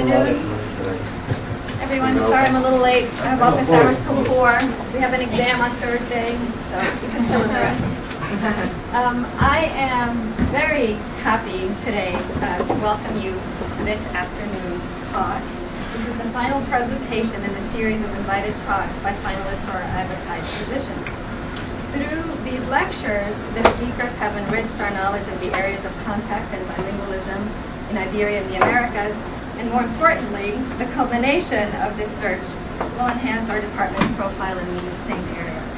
afternoon. Everyone, sorry I'm a little late. I have office hours till 4. We have an exam on Thursday, so you can fill in the rest. I am very happy today to welcome you to this afternoon's talk. This is the final presentation in the series of invited talks by finalists for our advertised position. Through these lectures, the speakers have enriched our knowledge of the areas of contact and bilingualism in Iberia and the Americas, and more importantly, the culmination of this search will enhance our department's profile in these same areas.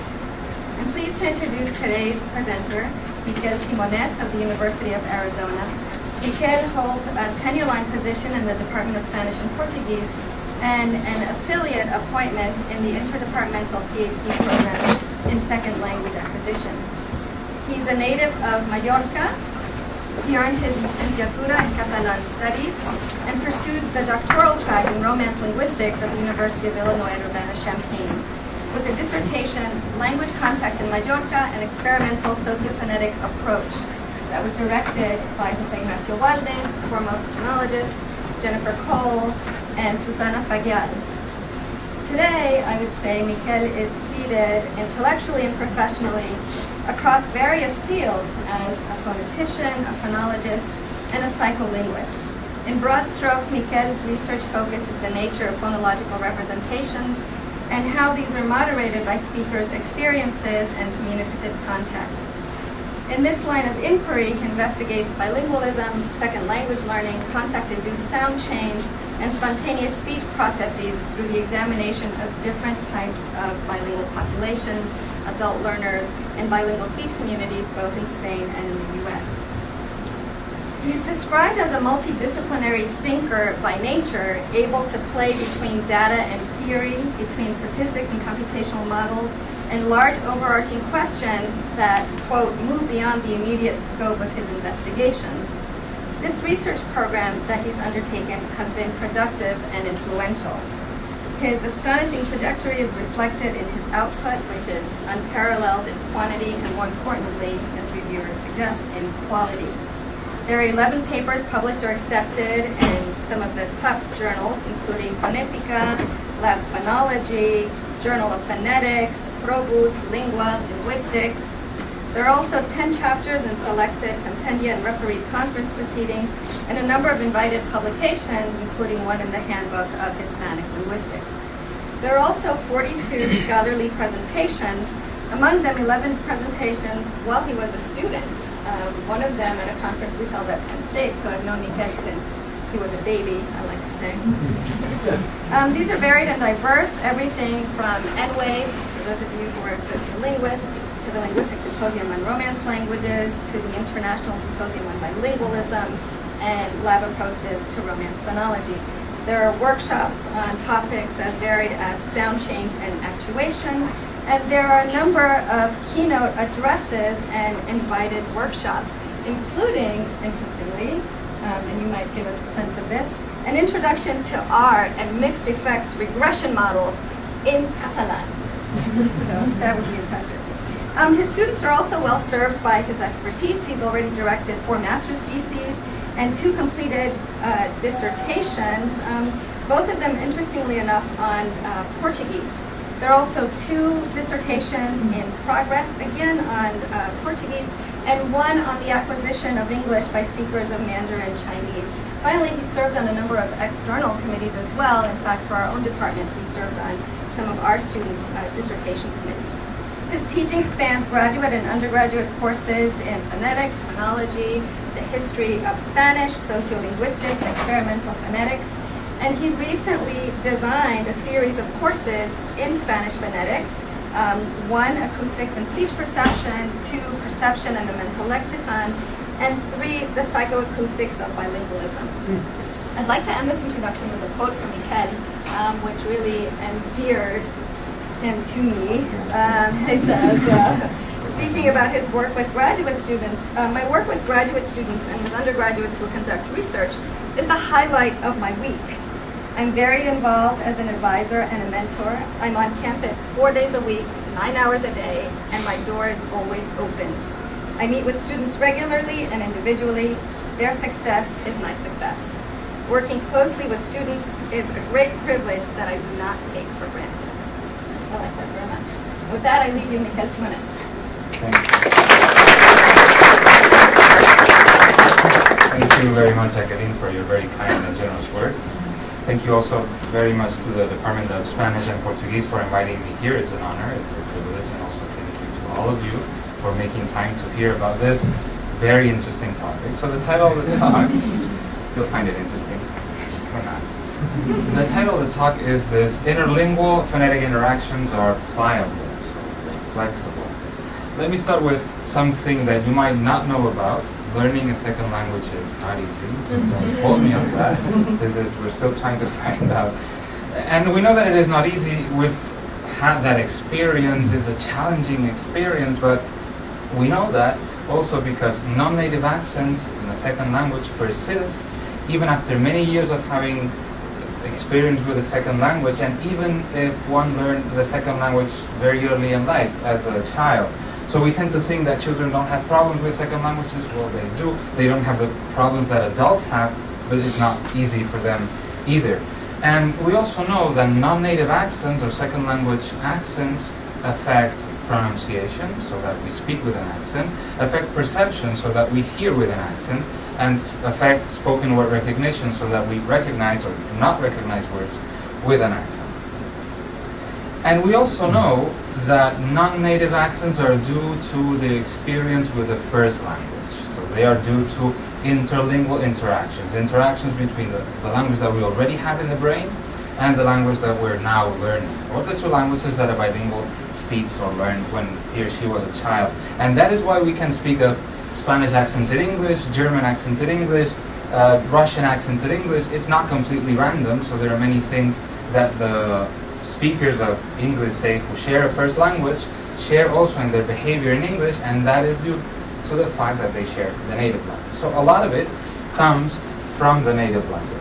I'm pleased to introduce today's presenter, Miquel Simonet of the University of Arizona. Miquel holds a tenure-line position in the Department of Spanish and Portuguese and an affiliate appointment in the Interdepartmental PhD program in second language acquisition. He's a native of Mallorca. He earned his licenciatura in Catalan Studies and pursued the doctoral track in Romance Linguistics at the University of Illinois Urbana-Champaign with a dissertation, Language Contact in Mallorca, an Experimental Sociophonetic Approach, that was directed by José Ignacio Walde, foremost phonologist, Jennifer Cole, and Susana Fagial. Today, I would say Miquel is seated intellectually and professionally across various fields as a phonetician, a phonologist, and a psycholinguist. In broad strokes, Miquel's research focus is the nature of phonological representations and how these are moderated by speakers' experiences and communicative contexts. In this line of inquiry, he investigates bilingualism, second language learning, contact-induced sound change, and spontaneous speech processes through the examination of different types of bilingual populations, adult learners, and bilingual speech communities both in Spain and in the US. He's described as a multidisciplinary thinker by nature, able to play between data and theory, between statistics and computational models, and large overarching questions that, quote, move beyond the immediate scope of his investigations. This research program that he's undertaken has been productive and influential. His astonishing trajectory is reflected in his output, which is unparalleled in quantity and, more importantly, as reviewers suggest, in quality. There are 11 papers published or accepted in some of the top journals, including Phonetica, Lab Phonology, Journal of Phonetics, Probus, Lingua, Linguistics. There are also 10 chapters in selected compendia and refereed conference proceedings, and a number of invited publications, including one in the Handbook of Hispanic Linguistics. There are also 42 scholarly presentations, among them 11 presentations while he was a student, one of them at a conference we held at Penn State, so I've known Miquel since he was a baby, I like to say. These are varied and diverse, everything from NWAVE, for those of you who are sociolinguists, to the Linguistic Symposium on Romance Languages, to the International Symposium on Bilingualism, and lab approaches to Romance Phonology. There are workshops on topics as varied as sound change and actuation, and there are a number of keynote addresses and invited workshops, including, interestingly, and you might give us a sense of this, an introduction to R and mixed effects regression models in Catalan. So that would be impressive. His students are also well served by his expertise. He's already directed 4 master's theses and 2 completed dissertations, both of them, interestingly enough, on Portuguese. There are also 2 dissertations in progress, again on Portuguese, and 1 on the acquisition of English by speakers of Mandarin Chinese. Finally, he served on a number of external committees as well. In fact, for our own department, he served on some of our students' dissertation committees. His teaching spans graduate and undergraduate courses in phonetics, phonology, the history of Spanish, sociolinguistics, experimental phonetics, and he recently designed a series of courses in Spanish phonetics, 1, acoustics and speech perception, 2, perception and the mental lexicon, and 3, the psychoacoustics of bilingualism. I'd like to end this introduction with a quote from Miquel, which really endeared him to me. He says, speaking about his work with graduate students, my work with graduate students and with undergraduates who conduct research is the highlight of my week. I'm very involved as an advisor and a mentor. I'm on campus 4 days a week, 9 hours a day, and my door is always open. I meet with students regularly and individually. Their success is my success. Working closely with students is a great privilege that I do not take for granted. I like that very much. With that, I leave you, Miguel Simone. Thank you very much, Jacqueline, for your very kind and generous words. Thank you also very much to the Department of Spanish and Portuguese for inviting me here. It's an honor, it's a privilege, and also thank you to all of you for making time to hear about this very interesting topic. So the title of the talk, you'll find it interesting, or not. The title of the talk is this: Interlingual phonetic interactions are pliable, so flexible. Let me start with something that you might not know about. Learning a second language is not easy, so don't quote me on that. We're still trying to find out. And we know that it is not easy. We've had that experience. It's a challenging experience, but we know that also because non-native accents in a second language persist even after many years of having experience with a second language, and even if one learned the second language very early in life as a child. So we tend to think that children don't have problems with second languages. Well, they do. They don't have the problems that adults have, but it's not easy for them either. And we also know that non-native accents or second language accents affect pronunciation, so that we speak with an accent, affect perception, so that we hear with an accent, and affect spoken word recognition, so that we recognize or do not recognize words with an accent. And we also know that non-native accents are due to the experience with the first language. So they are due to interlingual interactions between the language that we already have in the brain and the language that we're now learning, or the two languages that a bilingual speaks or learned when he or she was a child. And that is why we can speak of Spanish accented English, German accented English, Russian accented English. It's not completely random, so there are many things that the speakers of English, say, who share a first language, share also in their behavior in English, and that is due to the fact that they share the native language. So a lot of it comes from the native language.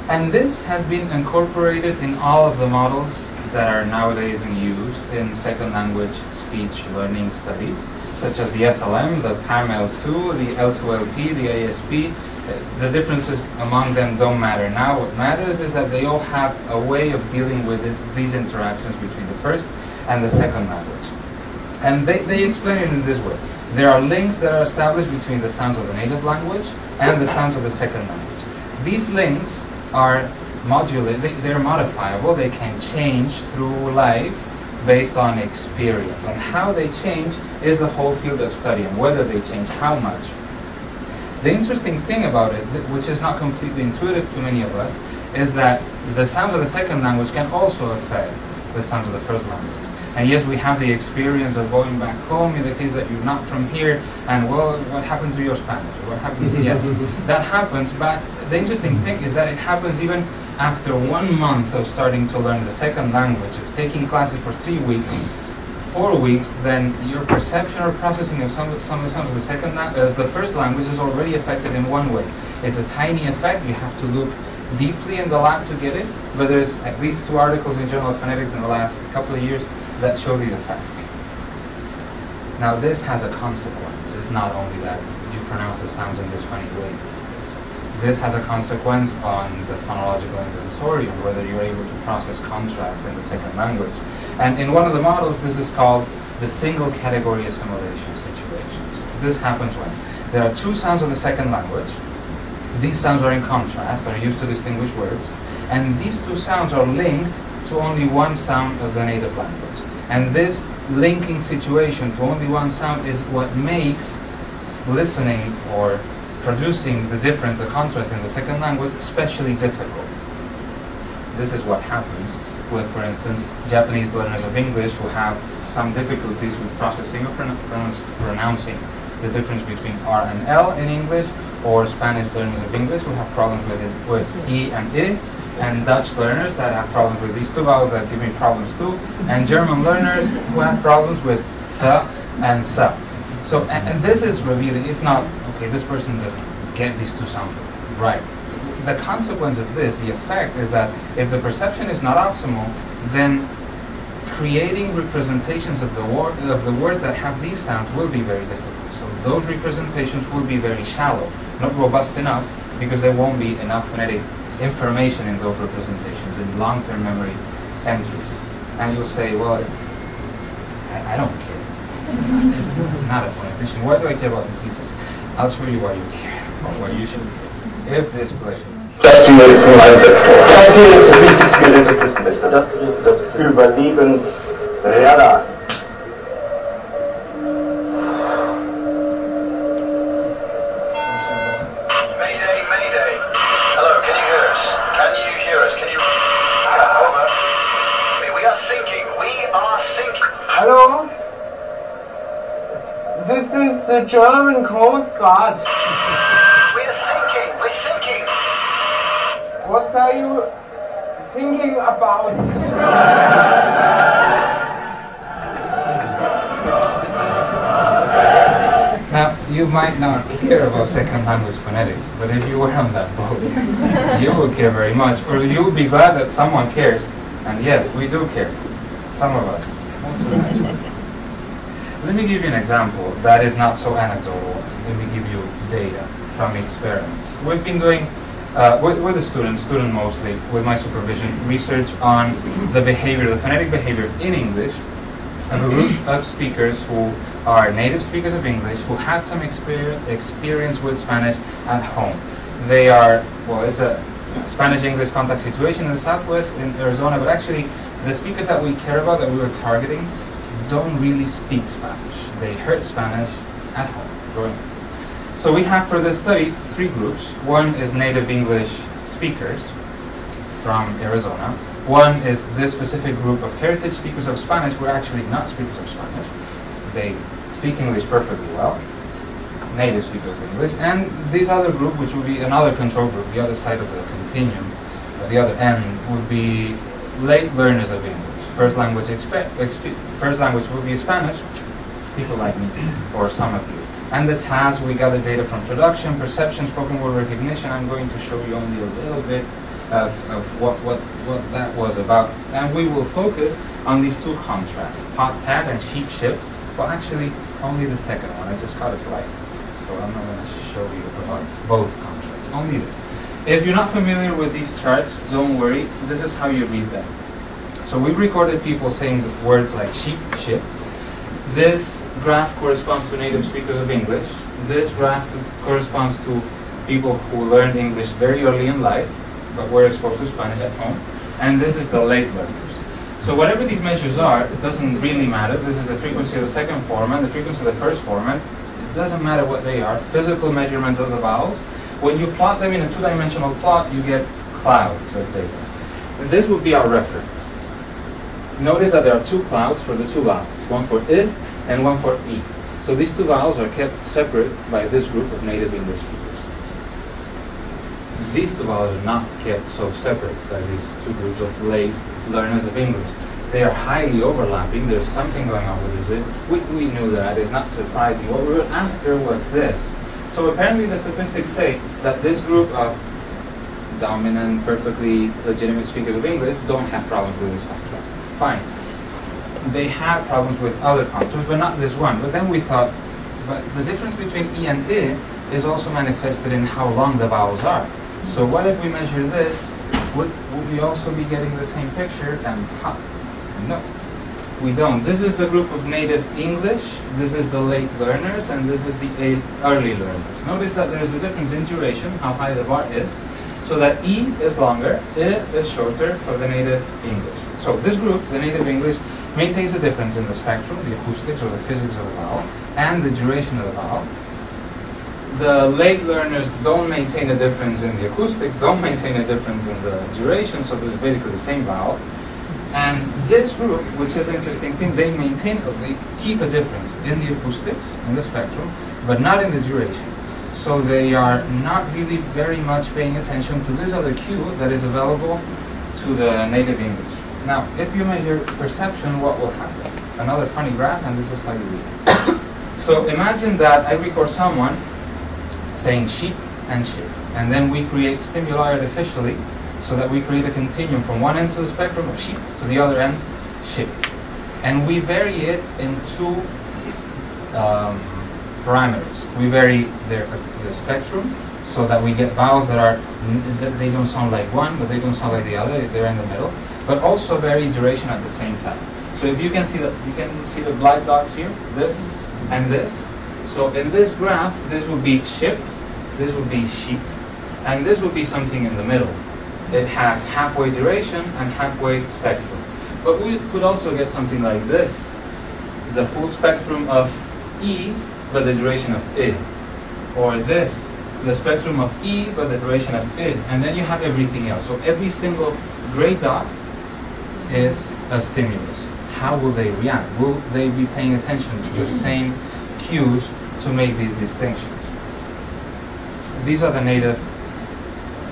And this has been incorporated in all of the models that are nowadays in use in second language speech learning studies, such as the SLM, the PAM-L2, the L2LP, the ASP. The differences among them don't matter now. What matters is that they all have a way of dealing with these interactions between the first and the second language. And they explain it in this way. There are links that are established between the sounds of the native language and the sounds of the second language. These links are modulated, they're modifiable, they can change through life based on experience. And how they change is the whole field of study, and whether they change, how much. The interesting thing about it, which is not completely intuitive to many of us, is that the sounds of the second language can also affect the sounds of the first language. And yes, we have the experience of going back home in the case that you're not from here, and well, what happened to your Spanish? What happened? Yes, that happens, but the interesting thing is that it happens even after 1 month of starting to learn the second language, of taking classes for 3 weeks, 4 weeks, then your perception or processing of some of the sounds of the first language is already affected in one way. It's a tiny effect. You have to look deeply in the lab to get it, but there's at least 2 articles in Journal of Phonetics in the last couple of years that show these effects. Now this has a consequence. It's not only that you pronounce the sounds in this funny way. This has a consequence on the phonological inventory, on whether you're able to process contrast in the second language. And in one of the models, this is called the single category assimilation situation. So this happens when there are 2 sounds of the second language. These sounds are in contrast, are used to distinguish words, and these 2 sounds are linked to only 1 sound of the native language. And this linking situation to only 1 sound is what makes listening or producing the difference, the contrast in the second language, especially difficult. This is what happens with, for instance, Japanese learners of English who have some difficulties with processing or pronouncing the difference between R and L in English, or Spanish learners of English who have problems with E and I, and Dutch learners that have problems with these 2 vowels that give me problems too, and German learners who have problems with th and s. So, and this is revealing, it's not, okay, this person doesn't get these 2 sounds right. The consequence of this, the effect, is that if the perception is not optimal, then creating representations of the words that have these sounds will be very difficult. So those representations will be very shallow, not robust enough because there won't be enough phonetic information in those representations, in long-term memory entries. And you'll say, well, I don't care. It's not a phonetician. Why do I care about these details? I'll show you why you care, or why you should care. If this pleasure. Das Ziel ist ein Einsatztor. Das Ziel ist das wichtigste Gedächtnisbeste. Das Überlebensradar. Mayday, Mayday. Hello, can you hear us? Can you hear us? Can you... Yeah, over. We are sinking. We are sinking. Hello? This is the German Coast Guard. We're sinking. We're sinking. What are you thinking about? Now, you might not care about second language phonetics, but if you were on that boat, you would care very much, or you would be glad that someone cares. And yes, we do care. Some of us. Let me give you an example that is not so anecdotal. Let me give you data from experiments. We've been doing, with a student mostly, with my supervision, research on the behavior, the phonetic behavior in English of a group of speakers who are native speakers of English who had some experience with Spanish at home. They are, well, it's a Spanish-English contact situation in the Southwest, in Arizona, but actually the speakers that we care about, that we were targeting, don't really speak Spanish. They heard Spanish at home growing up. So we have for this study 3 groups. One is native English speakers from Arizona. One is this specific group of heritage speakers of Spanish who are actually not speakers of Spanish. They speak English perfectly well, native speakers of English. And this other group, which would be another control group, the other side of the continuum, the other end, would be late learners of English. First language would be Spanish, people like me, or some of you. And the task, we gather data from traduction, perception, spoken word recognition. I'm going to show you only a little bit of what that was about. And we will focus on these 2 contrasts, pot, pat, and sheep, ship. Well, actually, only the second one. I just got a slide. So I'm not going to show you about both contrasts, only this. If you're not familiar with these charts, don't worry. This is how you read them. So we recorded people saying words like sheep, ship. This graph corresponds to native speakers of English. This graph corresponds to people who learned English very early in life, but were exposed to Spanish at home. And this is the late learners. So whatever these measures are, it doesn't really matter. This is the frequency of the second format, the frequency of the first format. It doesn't matter what they are. Physical measurements of the vowels. When you plot them in a 2-dimensional plot, you get clouds of data. And this would be our reference. Notice that there are 2 clouds for the 2 vowels, one for I and one for E. So these 2 vowels are kept separate by this group of native English speakers. These 2 vowels are not kept so separate by these 2 groups of late learners of English. They are highly overlapping. There's something going on with this. We knew that. It's not surprising. What we were after was this. So apparently the statistics say that this group of dominant, perfectly legitimate speakers of English don't have problems with this contrast. Fine. They had problems with other contours, but not this one. But then we thought, but the difference between E and I is also manifested in how long the vowels are. So what if we measure this? Would we also be getting the same picture? And no, we don't. This is the group of native English, this is the late learners, and this is the early learners. Notice that there is a difference in duration, how high the bar is, so that E is longer, I is shorter for the native English. So this group, the native English, maintains a difference in the spectrum, the acoustics or the physics of the vowel, and the duration of the vowel. The late learners don't maintain a difference in the acoustics, don't maintain a difference in the duration, so there's basically the same vowel. And this group, which is an interesting thing, they keep a difference in the acoustics, in the spectrum, but not in the duration. So they are not really very much paying attention to this other cue that is available to the native English. Now, if you measure perception, what will happen? Another funny graph, and this is how you read it. So imagine that I record someone saying sheep and ship, and then we create stimuli artificially so that we create a continuum from one end to the spectrum of sheep to the other end, ship. And we vary it in 2 parameters. We vary the spectrum, so that we get vowels that are, they don't sound like one, but they don't sound like the other, they're in the middle, but also vary duration at the same time. So if you can see the black dots here, this and this. So in this graph, this would be ship, this would be sheep, and this would be something in the middle. It has halfway duration and halfway spectrum. But we could also get something like this, the full spectrum of E, but the duration of I. Or this, the spectrum of E, but the duration of I. And then you have everything else. So every single gray dot is a stimulus. How will they react? Will they be paying attention to the same cues to make these distinctions? These are the native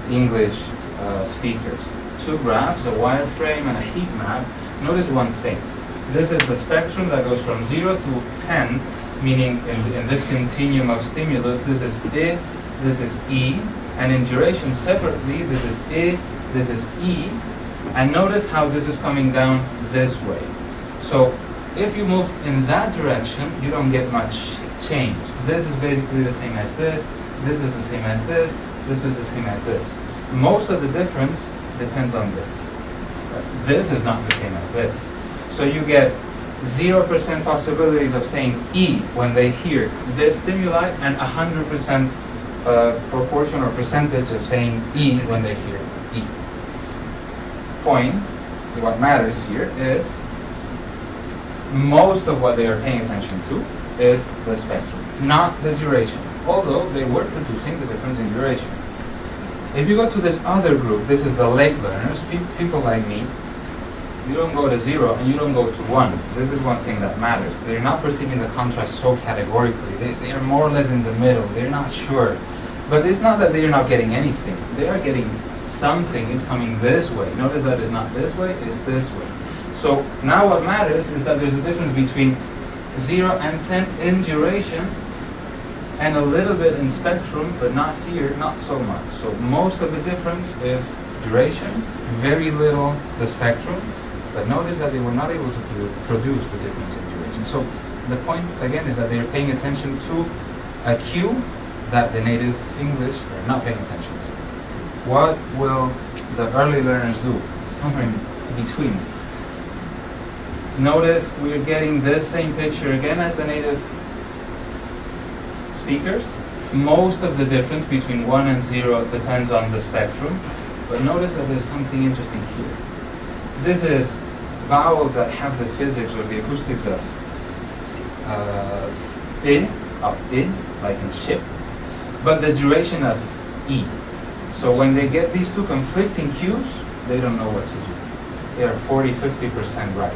English speakers. Two graphs, a wireframe and a heat map. Notice one thing. This is the spectrum that goes from 0 to 10, meaning in this continuum of stimulus, this is I, this is E, and in duration separately, this is I, this is E, and notice how this is coming down this way. So if you move in that direction, you don't get much change. This is basically the same as this is the same as this is the same as this. Most of the difference depends on this. This is not the same as this. So you get 0% possibilities of saying E when they hear this stimuli, and 100% proportion or percentage of saying E when they hear E. Point, what matters here is most of what they are paying attention to is the spectrum, not the duration, although they were producing the difference in duration. If you go to this other group, this is the late learners, people like me. You don't go to 0 and you don't go to 1. This is one thing that matters. They're not perceiving the contrast so categorically. They are more or less in the middle. They're not sure. But it's not that they're not getting anything. They are getting something. It's coming this way. Notice that it's not this way, it's this way. So now what matters is that there's a difference between 0 and 10 in duration and a little bit in spectrum, but not here, not so much. So most of the difference is duration, very little the spectrum, but notice that they were not able to produce the difference in duration. So the point, again, is that they're paying attention to a cue that the native English are not paying attention to. What will the early learners do? Somewhere in between. Notice we're getting this same picture again as the native speakers. Most of the difference between 1 and 0 depends on the spectrum, but notice that there's something interesting here. This is vowels that have the physics or the acoustics of I, like in ship, but the duration of E. So when they get these two conflicting cues, they don't know what to do. They are 40–50% right.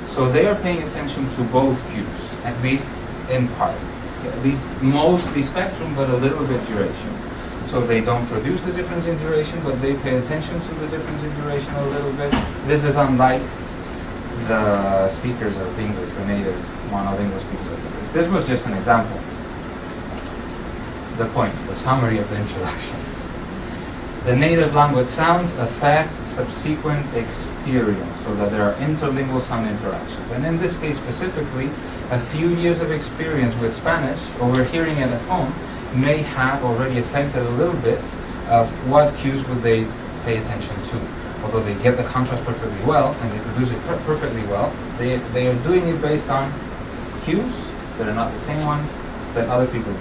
So they are paying attention to both cues, at least in part. At least mostly spectrum, but a little bit duration. So they don't produce the difference in duration, but they pay attention to the difference in duration a little bit. This is unlike the speakers of English, the native monolingual speakers of English. This was just an example. The point, the summary of the introduction. The native language sounds affect subsequent experience, so that there are interlingual sound interactions. And in this case specifically, a few years of experience with Spanish, or hearing it at home, may have already affected a little bit of what cues would they pay attention to. Although they get the contrast perfectly well, and they produce it perfectly well, they are doing it based on cues that are not the same ones that other people do.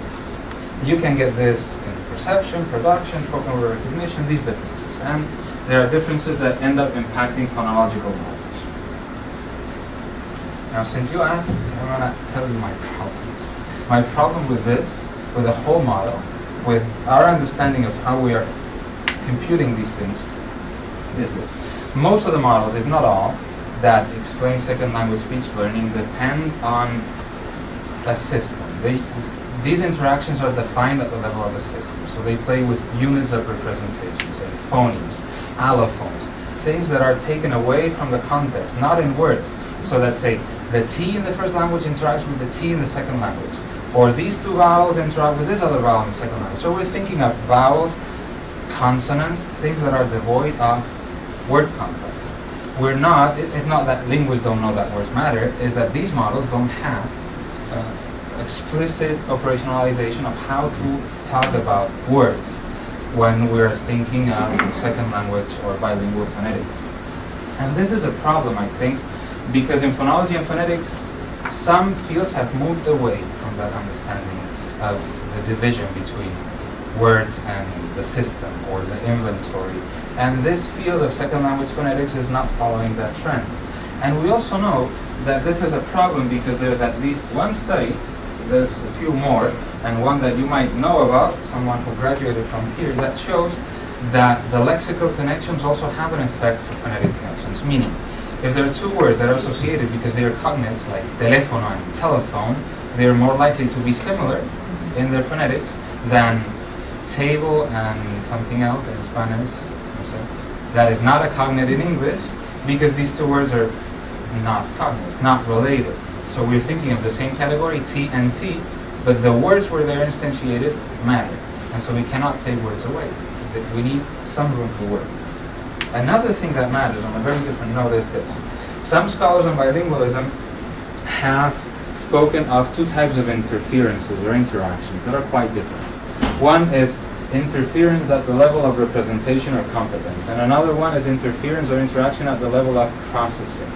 You can get this in perception, production, spoken word recognition, these differences. And there are differences that end up impacting phonological knowledge. Now, since you asked, I want to tell you my problems. My problem with this, with the whole model, with our understanding of how we are computing these things, is this. Most of the models, if not all, that explain second language speech learning depend on a system. These interactions are defined at the level of the system. So they play with units of representation, say phonemes, allophones, things that are taken away from the context, not in words. So let's say the T in the first language interacts with the T in the second language. Or these two vowels interact with this other vowel in the second language. So we're thinking of vowels, consonants, things that are devoid of word context. We're not, it's not that linguists don't know that words matter, it's that these models don't have explicit operationalization of how to talk about words when we're thinking of second language or bilingual phonetics. And this is a problem, I think, because in phonology and phonetics, some fields have moved away from that understanding of the division between words and the system or the inventory. And this field of second language phonetics is not following that trend. And we also know that this is a problem because there's at least one study, there's a few more, and one that you might know about, someone who graduated from here, that shows that the lexical connections also have an effect for phonetic connections. Meaning, if there are two words that are associated because they are cognates, like teléfono and telephone, they are more likely to be similar in their phonetics than table and something else in Spanish. That is not a cognate in English because these two words are not cognates, not related. So we're thinking of the same category, T and T, but the words where they're instantiated matter. And so we cannot take words away. We need some room for words. Another thing that matters on a very different note is this. Some scholars on bilingualism have spoken of two types of interferences or interactions that are quite different. One is interference at the level of representation or competence, and another one is interference or interaction at the level of processing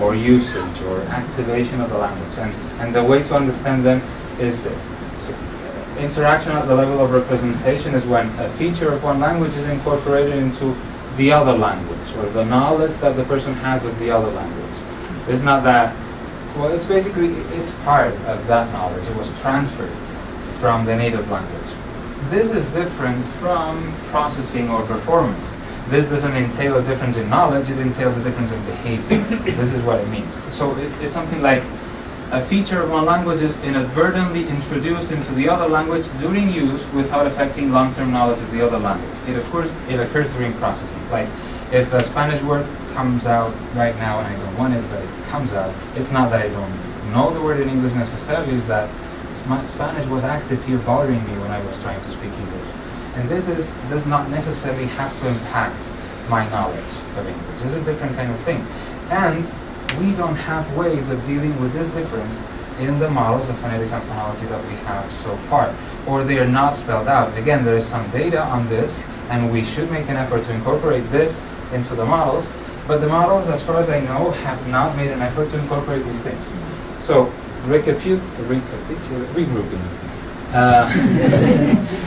or usage or activation of the language. And the way to understand them is this. So, interaction at the level of representation is when a feature of one language is incorporated into the other language, or the knowledge that the person has of the other language. It's not that, well, it's basically, it's part of that knowledge. It was transferred from the native language. This is different from processing or performance. This doesn't entail a difference in knowledge, it entails a difference in behavior. This is what it means. So it's something like a feature of one language is inadvertently introduced into the other language during use without affecting long-term knowledge of the other language. It occurs during processing. Like if a Spanish word comes out right now and I don't want it, but it comes out, it's not that I don't know the word in English necessarily, it's that Spanish was active here bothering me when I was trying to speak English. And this does not necessarily have to impact my knowledge of English. It's a different kind of thing. And we don't have ways of dealing with this difference in the models of phonetics and phonology that we have so far. Or they are not spelled out. Again, there is some data on this, and we should make an effort to incorporate this into the models, but the models, as far as I know, have not made an effort to incorporate these things. So, regrouping.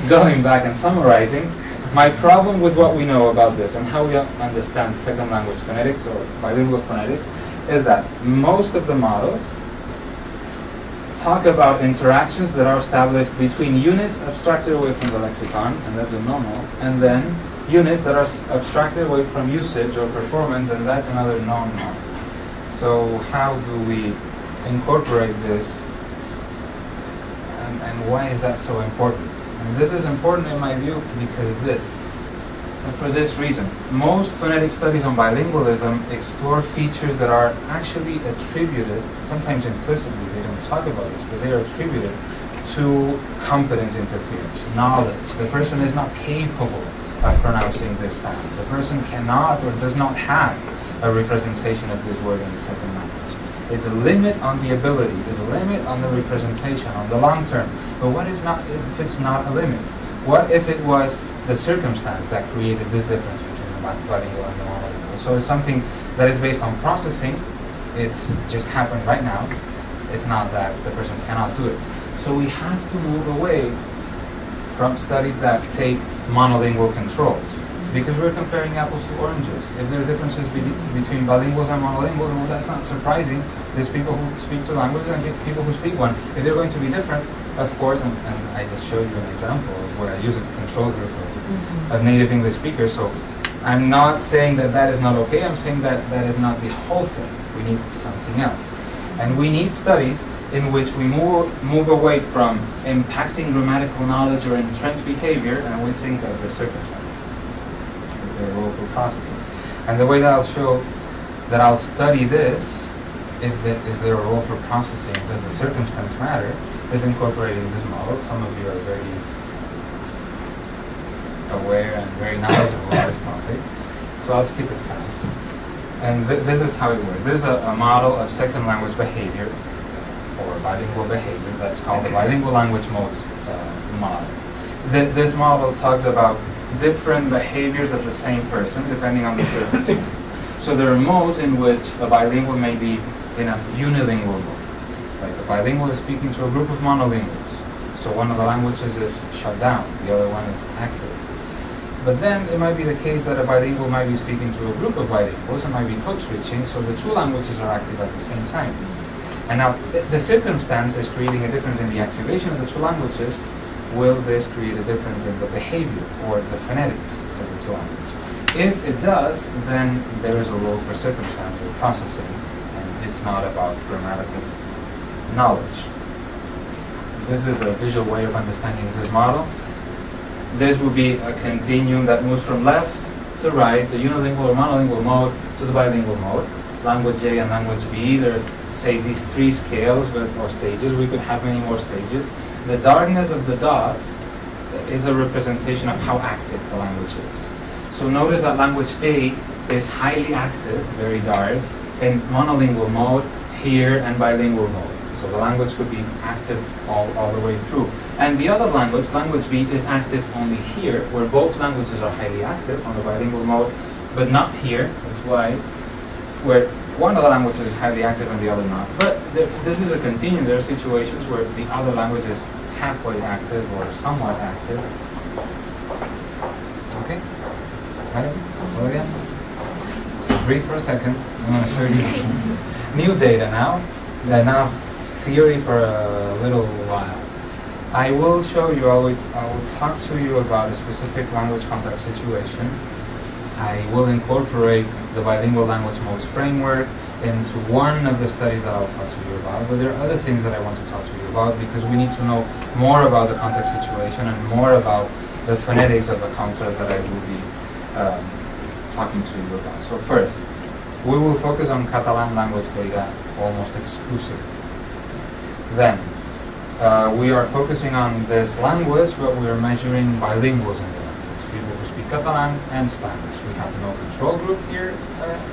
Going back and summarizing, my problem with what we know about this and how we understand second language phonetics or bilingual phonetics is that most of the models talk about interactions that are established between units abstracted away from the lexicon, and that's a normal, and then units that are abstracted away from usage or performance, and that's another non-normal. So how do we incorporate this, and why is that so important? And this is important in my view because of this. And for this reason, most phonetic studies on bilingualism explore features that are actually attributed, sometimes implicitly, they don't talk about this, but they are attributed to competent interference, knowledge. The person is not capable of pronouncing this sound. The person cannot or does not have a representation of this word in the second language. It's a limit on the ability, it's a limit on the representation, on the long term. But what if it's not a limit? What if it was the circumstance that created this difference between the bilingual and the monolingual? So it's something that is based on processing. It's just happened right now. It's not that the person cannot do it. So we have to move away from studies that take monolingual controls, because we're comparing apples to oranges. If there are differences between bilinguals and monolinguals, well, that's not surprising. There's people who speak two languages and people who speak one. If they're going to be different, of course, and I just showed you an example of where I use a control group of native English speakers, so I'm not saying that that is not okay, I'm saying that that is not the whole thing. We need something else. And we need studies in which we move away from impacting grammatical knowledge or entrenched behavior, and we think of the circumstance. Is there a role for processing? And the way that I'll show, that I'll study this, is there a role for processing, does the circumstance matter, is incorporating this model. Some of you are very aware and very knowledgeable on this topic, so I'll skip it fast. And this is how it works. There's a model of second language behavior or bilingual behavior. That's called the bilingual language modes model. This model talks about different behaviors of the same person depending on the circumstance. So there are modes in which a bilingual may be in a unilingual mode. Like the bilingual is speaking to a group of monolinguals. So one of the languages is shut down, the other one is active. But then it might be the case that a bilingual might be speaking to a group of bilinguals and might be code switching, so the two languages are active at the same time. And now the circumstance is creating a difference in the activation of the two languages. Will this create a difference in the behavior or the phonetics of the two languages? If it does, then there is a role for circumstantial processing, and it's not about grammatical knowledge. This is a visual way of understanding this model. This will be a continuum that moves from left to right, the unilingual or monolingual mode to the bilingual mode. Language A and language B, there are, say, these three scales or stages. We could have many more stages. The darkness of the dots is a representation of how active the language is. So notice that language A is highly active, very dark, in monolingual mode here and bilingual mode. So the language could be active all the way through. And the other language, language B, is active only here, where both languages are highly active on the bilingual mode, but not here. That's why, where one of the languages is highly active and the other not. But this is a continuum. There are situations where the other language is halfway active or somewhat active. Okay? Got it? Gloria? Breathe for a second. I'm going to show you new data now. Now theory for a little while. I will show you, I will talk to you about a specific language context situation. I will incorporate the bilingual language modes framework into one of the studies that I'll talk to you about, but there are other things that I want to talk to you about because we need to know more about the context situation and more about the phonetics of the concepts that I will be talking to you about. So first, we will focus on Catalan language data almost exclusively. Then, we are focusing on this language, but we are measuring bilinguals in the language, people who speak Catalan and Spanish. We have no control group here.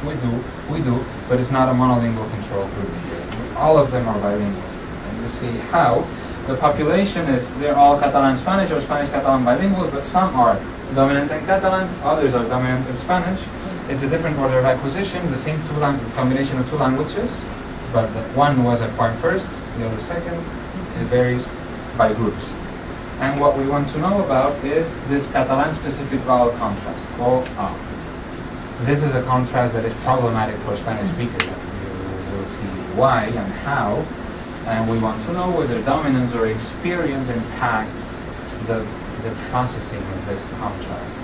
We do, but it's not a monolingual control group here. All of them are bilingual. And you see how the population is, they're all Catalan-Spanish or Spanish-Catalan bilinguals, but some are dominant in Catalan, others are dominant in Spanish. It's a different order of acquisition, the same combination of two languages, but one was acquired first, the other second. It varies by groups. And what we want to know about is this Catalan-specific vowel contrast, O-A. This is a contrast that is problematic for Spanish speakers. You will see why and how. And we want to know whether dominance or experience impacts the processing of this contrast.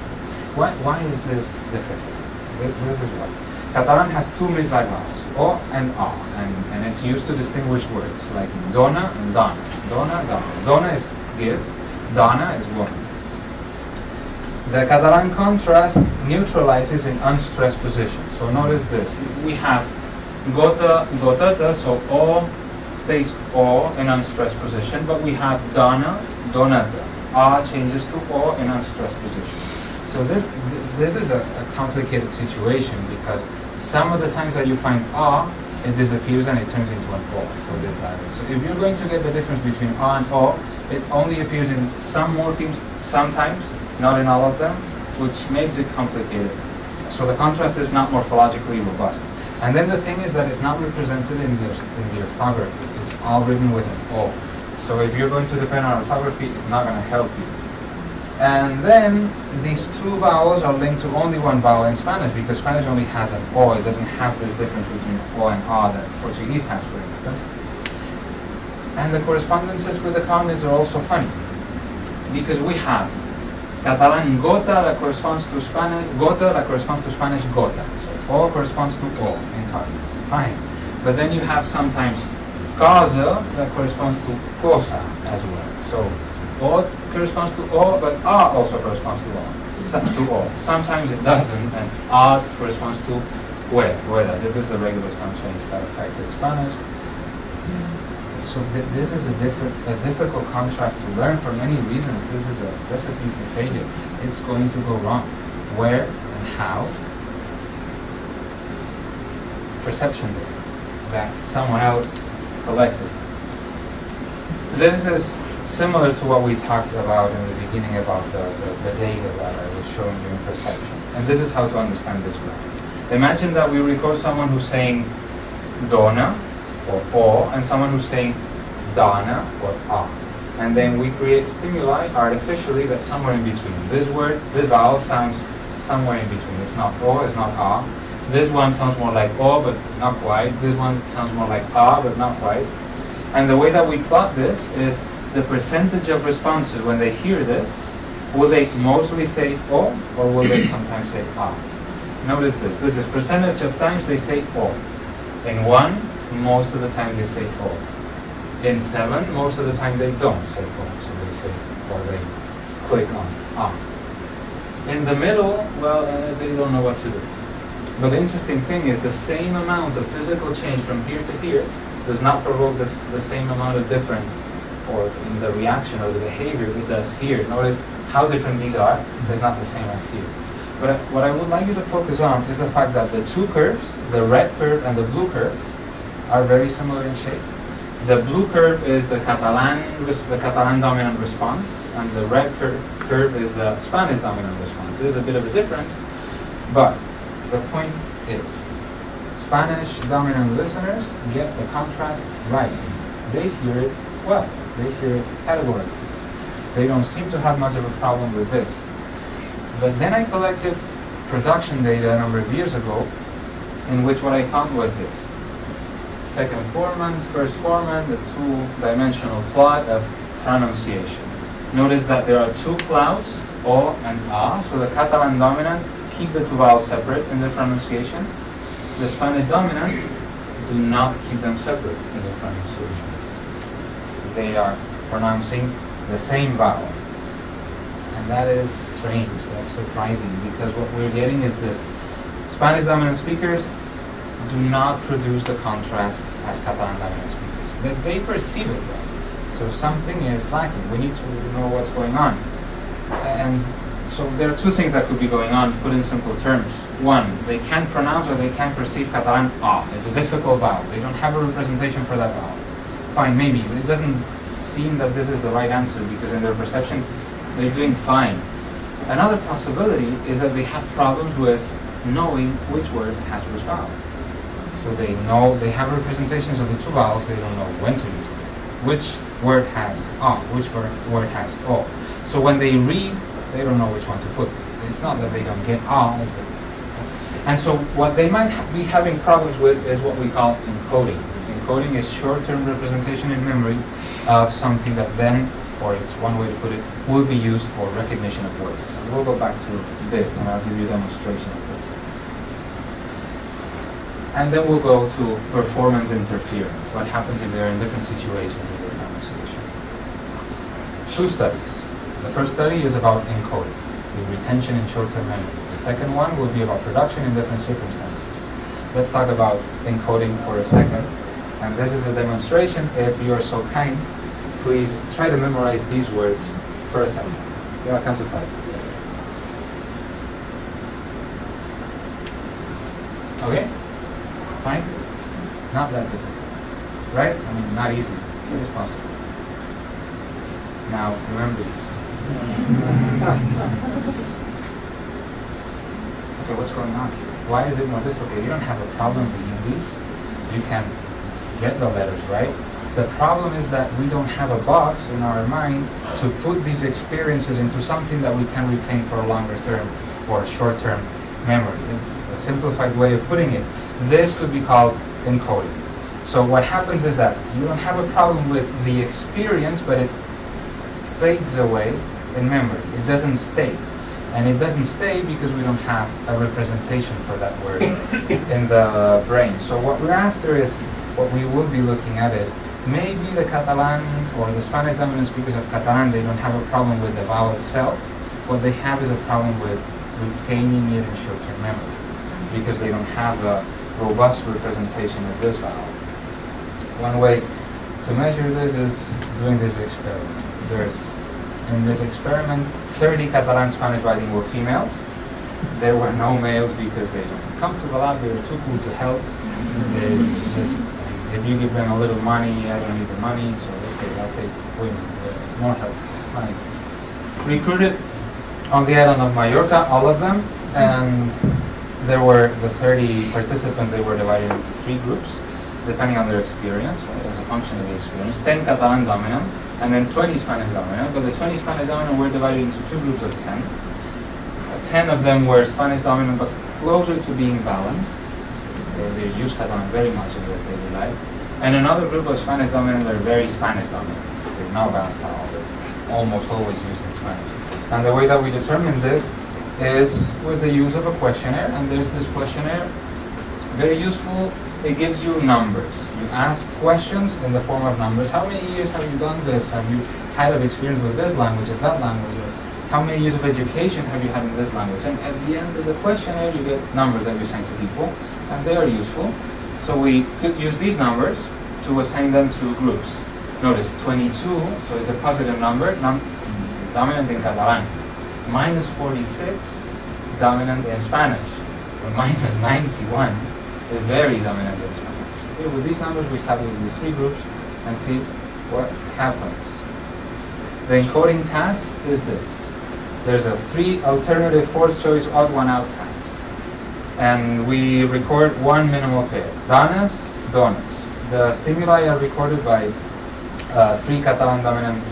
Why is this difficult? This is why. Catalan has two mid-back vowels, O and A, and it's used to distinguish words like dona and dona. Dona, dona. Dona is give, dona is woman. The Catalan contrast neutralizes in unstressed position. So notice this. We have gota, gotata, so O stays O in unstressed position, but we have dona, donata. A changes to O in unstressed position. So this is a complicated situation because some of the times that you find A, it disappears and it turns into an O for this language. So if you're going to get the difference between A and O, it only appears in some morphemes sometimes, not in all of them, which makes it complicated. So the contrast is not morphologically robust. And then the thing is that it's not represented in the orthography. It's all written with an O. So if you're going to depend on orthography, it's not going to help you. And then these two vowels are linked to only one vowel in Spanish because Spanish only has an O. It doesn't have this difference between O and A that Portuguese has, for instance. And the correspondences with the cognates are also funny because we have Catalan gota that corresponds to Spanish, gota that corresponds to Spanish gota. So O corresponds to O in cognates. Fine. But then you have sometimes cosa that corresponds to cosa as well. So O corresponds to O, but A also corresponds to O. Sometimes it doesn't, and A corresponds to huela. This is the regular sound change that affected Spanish. So this is a difficult contrast to learn for many reasons. This is a recipe for failure. It's going to go wrong. Where and how? Perception data that someone else collected. This is similar to what we talked about in the beginning about the data that I was showing you in perception. And this is how to understand this one. Imagine that we record someone who's saying dona or o, and someone who's saying dana or a. And then we create stimuli artificially that's somewhere in between. This word, this vowel sounds somewhere in between. It's not o, it's not a. This one sounds more like o, but not quite. This one sounds more like a, but not quite. And the way that we plot this is the percentage of responses when they hear this. Will they mostly say o, or will they sometimes say a? Notice this. This is percentage of times they say o. In 1, most of the time they say o. In 7, most of the time they don't say o, so they say, or they click on a. In the middle, well, they don't know what to do. But the interesting thing is the same amount of physical change from here to here does not provoke the same amount of difference or in the reaction or the behavior it does here. Notice how different these are. It's not the same as here. But what I would like you to focus on is the fact that the two curves, the red curve and the blue curve, are very similar in shape. The blue curve is the Catalan dominant response, and the red curve is the Spanish dominant response. There's a bit of a difference, but the point is, Spanish dominant listeners get the contrast right. They hear it well. They hear it categorically. They don't seem to have much of a problem with this. But then I collected production data a number of years ago, in which what I found was this. Second foreman, first foreman, the two-dimensional plot of pronunciation. Notice that there are two clouds, o and a, so the Catalan dominant keep the two vowels separate in the pronunciation. The Spanish dominant do not keep them separate in the pronunciation. They are pronouncing the same vowel. And that is strange, that's surprising, because what we're getting is this. Spanish dominant speakers do not produce the contrast as Catalan dominant speakers. They perceive it though. So something is lacking. We need to know what's going on. And so there are two things that could be going on, put in simple terms. One, they can't pronounce or they can't perceive Catalan a. It's a difficult vowel. They don't have a representation for that vowel. Fine, maybe, but it doesn't seem that this is the right answer because in their perception, they're doing fine. Another possibility is that they have problems with knowing which word has which vowel. So they know, they have representations of the two vowels, they don't know when to use it. Which word has a, which word has o. So when they read, they don't know which one to put. It's not that they don't get a, it's that. And so what they might be having problems with is what we call encoding. Encoding is short-term representation in memory of something that then, or it's one way to put it, will be used for recognition of words. And we'll go back to this and I'll give you a demonstration of this. And then we'll go to performance interference. What happens if they're in different situations in their pronunciation. Two studies. The first study is about encoding, the retention in short-term memory. The second one will be about production in different circumstances. Let's talk about encoding for a second. And this is a demonstration. If you're so kind, please try to memorize these words for a second. I'll count to 5. Okay? Fine? Not that difficult. Right? I mean, not easy. It is possible. Now, remember this. Okay, what's going on here? Why is it more difficult? You don't have a problem reading these. You can get the letters right. The problem is that we don't have a box in our mind to put these experiences into something that we can retain for a longer term or short-term memory. It's a simplified way of putting it. This could be called encoding. So what happens is that you don't have a problem with the experience, but it fades away in memory. It doesn't stay. And it doesn't stay because we don't have a representation for that word in the brain. So what we're after is, what we will be looking at is, maybe the Catalan or the Spanish dominant speakers of Catalan, they don't have a problem with the vowel itself. What they have is a problem with retaining it in short-term memory because they don't have a robust representation of this vowel. One way to measure this is doing this experiment. There's, in this experiment, 30 Catalan Spanish bilingual females. There were no males because they don't come to the lab, they were too cool to help. They just, if you give them a little money, I don't need the money, so they Okay, I'll take women. More help. Fine. Recruited on the island of Mallorca, all of them, and there were the 30 participants. They were divided into 3 groups, depending on their experience, right, as a function of the experience. 10 Catalan dominant, and then 20 Spanish dominant. But the 20 Spanish dominant were divided into 2 groups of 10. 10 of them were Spanish dominant, but closer to being balanced. They use Catalan very much in their daily life. And another group of Spanish dominant are very Spanish dominant. They're not balanced at all. They're almost always using Spanish. And the way that we determine this is with the use of a questionnaire. And there's this questionnaire, very useful. It gives you numbers. You ask questions in the form of numbers. How many years have you done this? Have you had of experience with this language or that language? Or how many years of education have you had in this language? And at the end of the questionnaire, you get numbers that you assign to people, and they are useful. So we could use these numbers to assign them to groups. Notice 22, so it's a positive number, dominant in Catalan. Minus 46, dominant in Spanish. Or minus 91 is very dominant in Spanish. Okay, with these numbers, we establish these 3 groups and see what happens. The encoding task is this. There's a 3 alternative forced choice odd one out task. And we record 1 minimal pair. Dones, dones. The stimuli are recorded by 3 Catalan dominant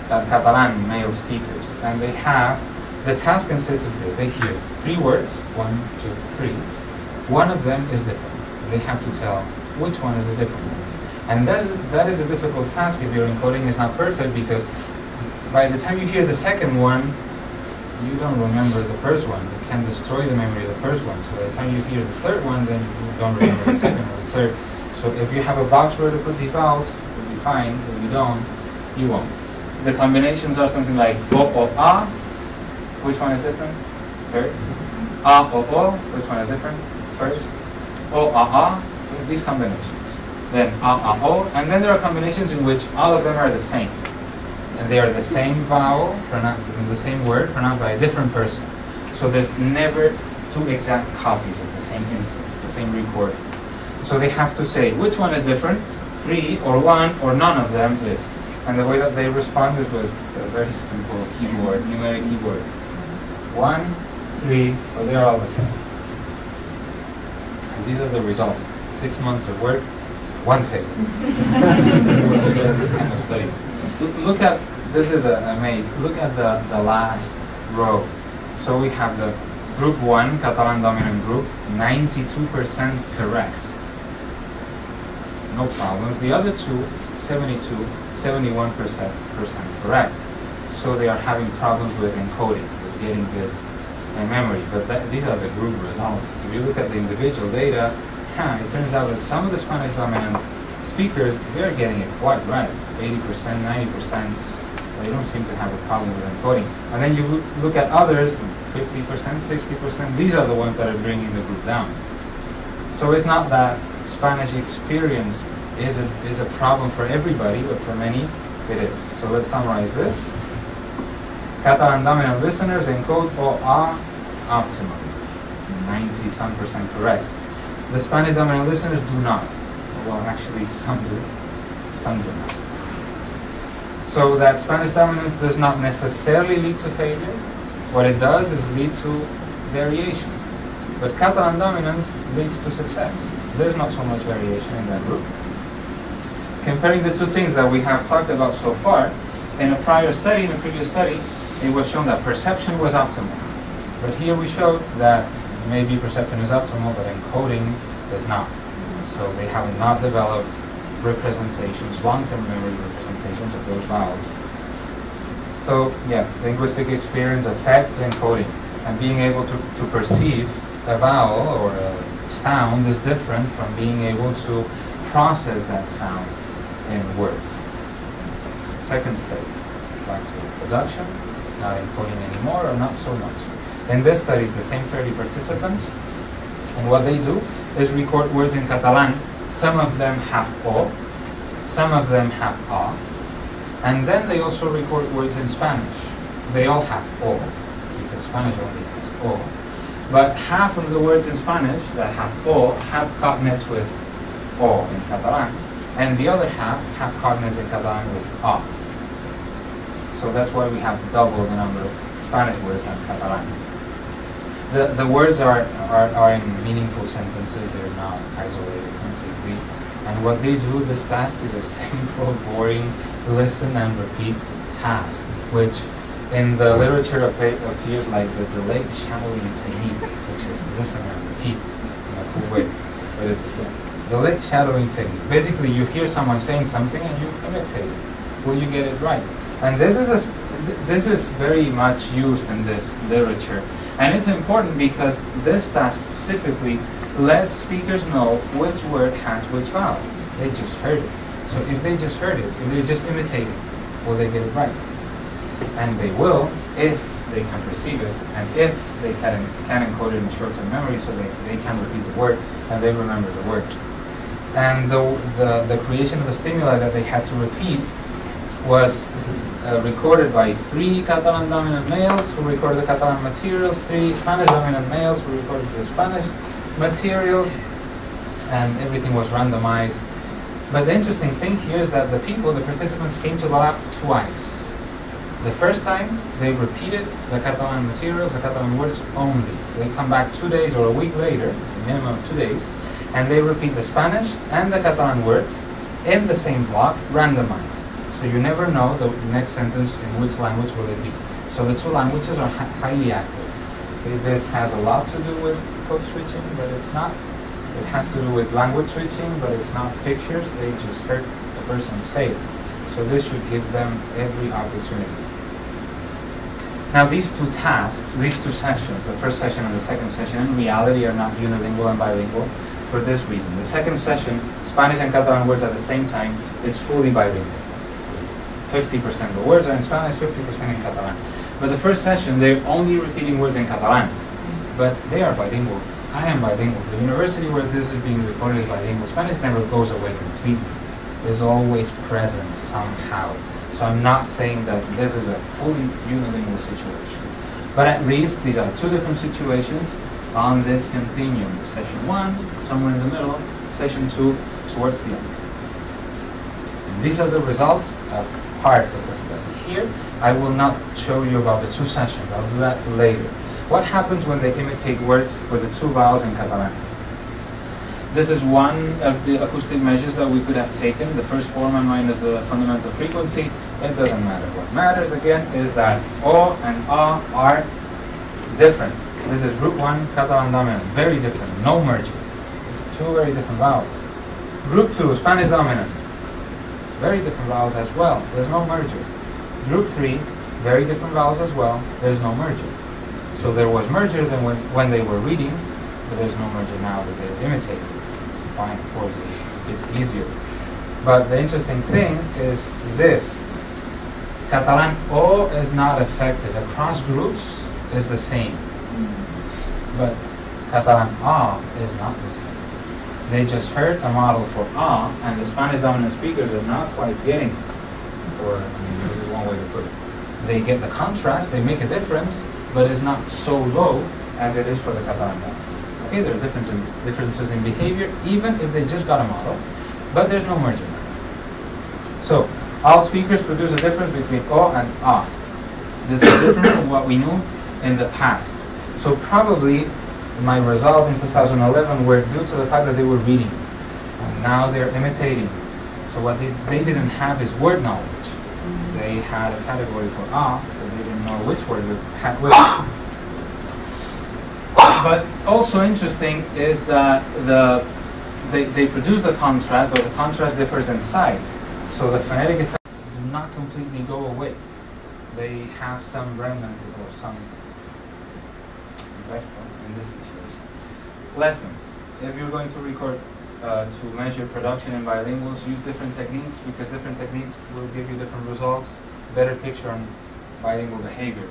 Catalan male speakers. And they have, the task consists of this. They hear 3 words, 1, 2, 3. One of them is different. They have to tell which one is the different one. And that is a difficult task if your encoding is not perfect, because by the time you hear the second one, you don't remember the first one. You can destroy the memory of the first one. So by the time you hear the third one, then you don't remember the second or the third. So if you have a box where to put these vowels, you'll be fine. If you don't, you won't. The combinations are something like o o a. Which one is different? Third. A o o. Which one is different? First. O a a. These combinations. Then a a o. And then there are combinations in which all of them are the same. And they are the same vowel, the same word, pronounced by a different person. So there's never 2 exact copies of the same instance, the same recording. So they have to say which one is different, 3 or 1 or none of them is. And the way that they respond is with a very simple keyboard, numeric keyboard. 1, 3, well, they're all the same. And these are the results. 6 months of work, 1 table. This kind of studies. Look at, this is a maze. Look at the last row. So we have the group 1, Catalan dominant group, 92% correct. No problems. The other 2, 72, 71% correct. So they are having problems with encoding, with getting this in memory. But these are the group results. If you look at the individual data, it turns out that some of the Spanish dominant speakers, they're getting it quite right. 80%, 90%, they don't seem to have a problem with encoding. And then you look at others, 50%, 60%, these are the ones that are bringing the group down. So it's not that Spanish experience is a problem for everybody, but for many, it is. So let's summarize this. Catalan dominant listeners encode OA optimally, 90-some% correct. The Spanish dominant listeners do not. Well, actually, some do. Some do not. So that Spanish dominance does not necessarily lead to failure. What it does is lead to variation. But Catalan dominance leads to success. There's not so much variation in that group. Comparing the 2 things that we have talked about so far, in a previous study, it was shown that perception was optimal. But here we showed that maybe perception is optimal, but encoding is not. So they have not developed representations, long-term memory representations of those vowels. So yeah, linguistic experience affects encoding, and being able to perceive a vowel or a sound is different from being able to process that sound in words. Second step, back to production, not encoding anymore or not so much. In this study, it's the same 30 participants, and what they do is record words in Catalan. Some of them have O, some of them have A, and then they also record words in Spanish. They all have O, because Spanish only has O. But half of the words in Spanish that have O have cognates with O in Catalan, and the other half have cognate in Catalan with a. So that's why we have double the number of Spanish words than Catalan. The words are in meaningful sentences, they're not isolated completely. And what they do, this task is a simple, boring, listen and repeat task, which in the literature appears like the delayed shadowing technique, which is listen and repeat in a cool way. But it's delayed shadowing technique. Basically, you hear someone saying something and you imitate it. Will you get it right? And this is very much used in this literature. And it's important because this task specifically lets speakers know which word has which vowel. They just heard it. So if they just heard it, if they're just imitating, will they get it right? And they will if they can perceive it, and if they can encode it in short-term memory so they can repeat the word and they remember the word. And the creation of the stimuli that they had to repeat was recorded by 3 Catalan dominant males who recorded the Catalan materials, 3 Spanish dominant males who recorded the Spanish materials, and everything was randomized. But the interesting thing here is that the participants came to the lab twice. The first time, they repeated the Catalan materials, the Catalan words only. They come back 2 days or a week later, a minimum of 2 days, and they repeat the Spanish and the Catalan words in the same block, randomized. So you never know the next sentence in which language will it be. So the 2 languages are highly active. This has a lot to do with code switching, but it's not. It has to do with language switching, but it's not pictures. They just heard the person say it. So this should give them every opportunity. Now these 2 tasks, these 2 sessions, the first session and the second session, in reality are not unilingual and bilingual for this reason. The second session, Spanish and Catalan words at the same time, is fully bilingual. 50% of the words are in Spanish, 50% in Catalan. But the first session, they're only repeating words in Catalan. But they are bilingual. I am bilingual. The university where this is being recorded is bilingual. Spanish never goes away completely. It's always present somehow. So I'm not saying that this is a fully unilingual situation. But at least these are 2 different situations on this continuum. Session 1, somewhere in the middle. Session 2, towards the end. And these are the results of part of the study. Here, I will not show you about the 2 sessions. I'll do that later. What happens when they imitate words with the 2 vowels in Catalan? This is one of the acoustic measures that we could have taken. The first formula minus the fundamental frequency. It doesn't matter. What matters, again, is that O and A are different. This is group 1 Catalan dominant. Very different. No merging. 2 very different vowels. Group 2 Spanish dominant. Very different vowels as well. There's no merger. Group 3, very different vowels as well. There's no merger. So there was merger then when they were reading, but there's no merger now that they're imitating. Fine, of course, it's easier. But the interesting thing is this. Catalan O is not affected. Across groups is the same. But Catalan A is not the same. They just heard a model for A, and the Spanish dominant speakers are not quite getting it. Or, this is one way to put it. They get the contrast, they make a difference, but it's not so low as it is for the Catalan model. Okay, there are differences in behavior, even if they just got a model, but there's no merger. So, all speakers produce a difference between O and A. This is different from what we knew in the past. So probably my results in 2011 were due to the fact that they were reading, and now they're imitating. So what they didn't have is word knowledge. They had a category for A, but they didn't know which word had which. But also interesting is that they produce the contrast, but the contrast differs in size. So the phonetic effects do not completely go away. They have some remnant or some resto in this situation. Lessons. If you're going to record to measure production in bilinguals, use different techniques, because different techniques will give you different results, better picture on bilingual behavior.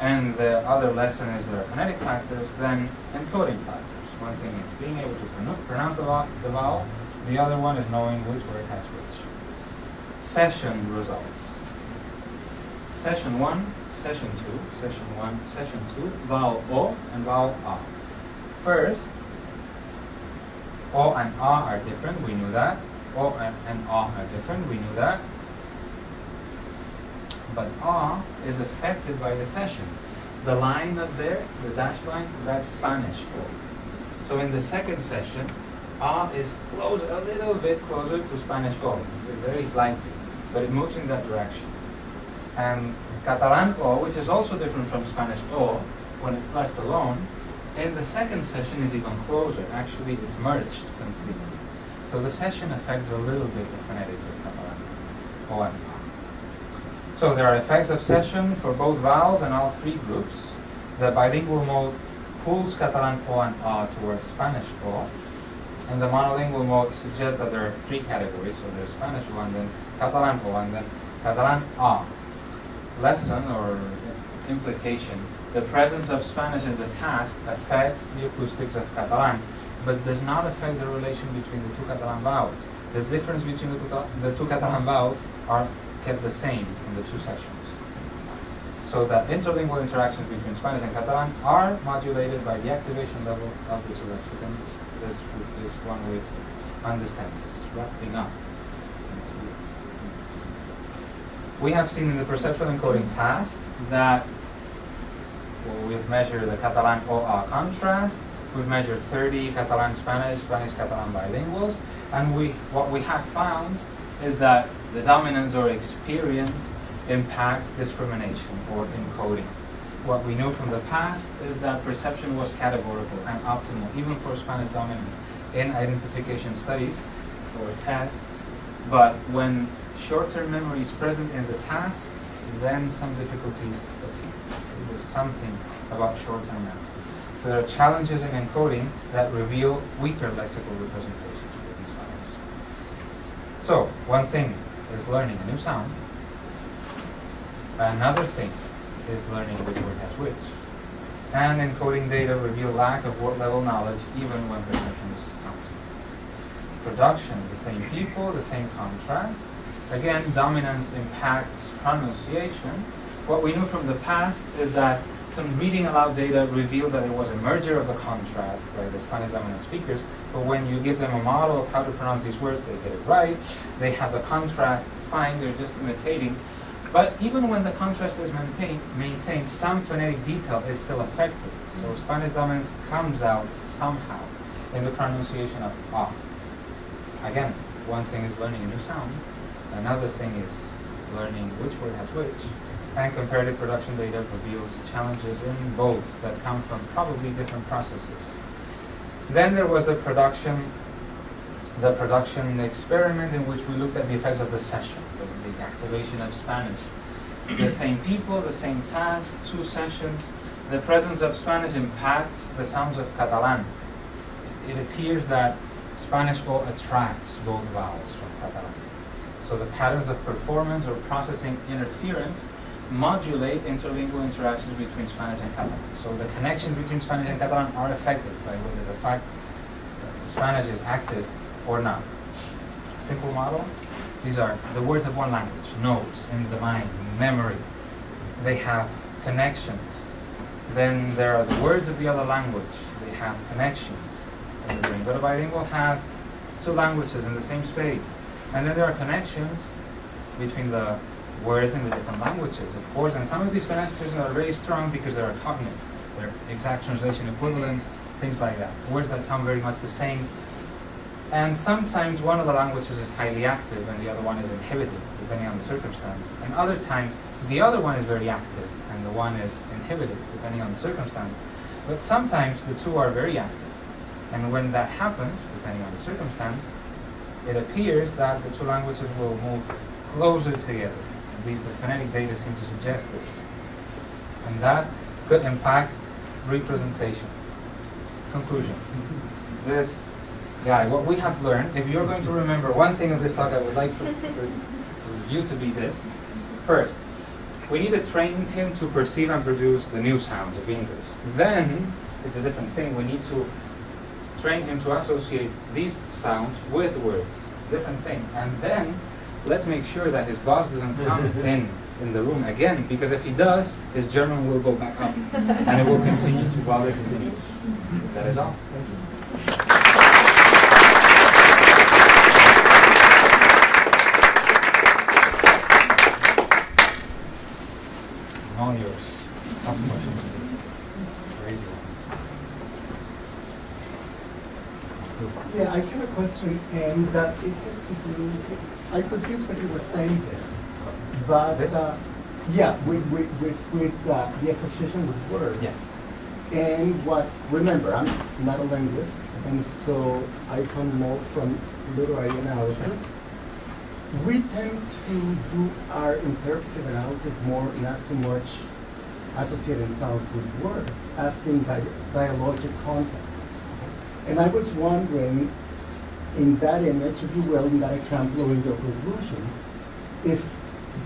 And the other lesson is there are phonetic factors, then encoding factors. One thing is being able to pronounce the vowel, the other one is knowing which word has which. Session results. Session 1, Session 2, Session 1, Session 2, vowel O and vowel A. First, O and A are different, we knew that. O and A are different, we knew that. But A is affected by the session. The line up there, the dashed line, that's Spanish O. So in the second session, A is closer, a little bit closer to Spanish O, very slightly, but it moves in that direction. And Catalan O, which is also different from Spanish O, when it's left alone, in the second session is even closer. Actually, it's merged completely. So the session affects a little bit the phonetics of Catalan O and A. So there are effects of session for both vowels and all three groups. The bilingual mode pulls Catalan O and A towards Spanish O, and the monolingual mode suggests that there are three categories. So there's Spanish O, and then Catalan O, and then Catalan A. Lesson or implication: the presence of Spanish in the task affects the acoustics of Catalan, but does not affect the relation between the two Catalan vowels. The difference between the two Catalan vowels are kept the same in the two sessions. So the interlingual interactions between Spanish and Catalan are modulated by the activation level of the two lexicons. This is one way to understand this, wrapping up. We have seen in the perceptual encoding task that we've measured the Catalan OA contrast, we've measured 30 Catalan-Spanish, Spanish-Catalan bilinguals, and what we have found is that the dominance or experience impacts discrimination or encoding. What we know from the past is that perception was categorical and optimal, even for Spanish dominance, in identification studies or tests, but when short-term memory is present in the task, then some difficulties appear. There's something about short-term memory. So there are challenges in encoding that reveal weaker lexical representations for these vowels. So one thing is learning a new sound. Another thing is learning which word has which. And encoding data reveal lack of word-level knowledge even when perception is optimal. Production, the same people, the same contrast. Again, dominance impacts pronunciation. What we knew from the past is that some reading aloud data revealed that there was a merger of the contrast by the Spanish dominant speakers, but when you give them a model of how to pronounce these words, they get it right. They have the contrast fine, they're just imitating. But even when the contrast is maintained, some phonetic detail is still affected. So Spanish dominance comes out somehow in the pronunciation of A. Again, one thing is learning a new sound. Another thing is learning which word has which. And comparative production data reveals challenges in both that come from probably different processes. Then there was the production experiment in which we looked at the effects of the session, the activation of Spanish. The same people, the same task, two sessions. The presence of Spanish impacts the sounds of Catalan. It appears that Spanish O attracts both vowels from Catalan. So the patterns of performance or processing interference modulate interlingual interactions between Spanish and Catalan. So the connections between Spanish and Catalan are affected by whether the fact that Spanish is active or not. Simple model. These are the words of one language, notes in the mind, memory. They have connections. Then there are the words of the other language. They have connections in the brain. But a bilingual has two languages in the same space. And then there are connections between the words in the different languages, of course, and some of these connections are very strong because there are cognates, there are exact translation equivalents, things like that. Words that sound very much the same. And sometimes one of the languages is highly active and the other one is inhibited, depending on the circumstance. And other times, the other one is very active and the one is inhibited, depending on the circumstance. But sometimes the two are very active. And when that happens, depending on the circumstance, it appears that the two languages will move closer together. At least the phonetic data seem to suggest this. And that could impact representation. Conclusion. This guy, what we have learned, if you're going to remember one thing of this talk, I would like for you to be this. First, we need to train him to perceive and produce the new sounds of English. Then, it's a different thing, we need to train him to associate these sounds with words. Different thing. And then, let's make sure that his boss doesn't come in the room again, because if he does, his German will go back up and it will continue to bother his English. That is all. Thank you. Yeah, I have a question, and that it has to do, I could use what you were saying there, but yeah, with the association with words. Yes. And what, remember, I'm not a linguist, and so I come more from literary analysis. We tend to do our interpretive analysis more, not so much associating sounds with words, as in dialogic contexts. And I was wondering, in that image, if you will, in that example or in your conclusion, if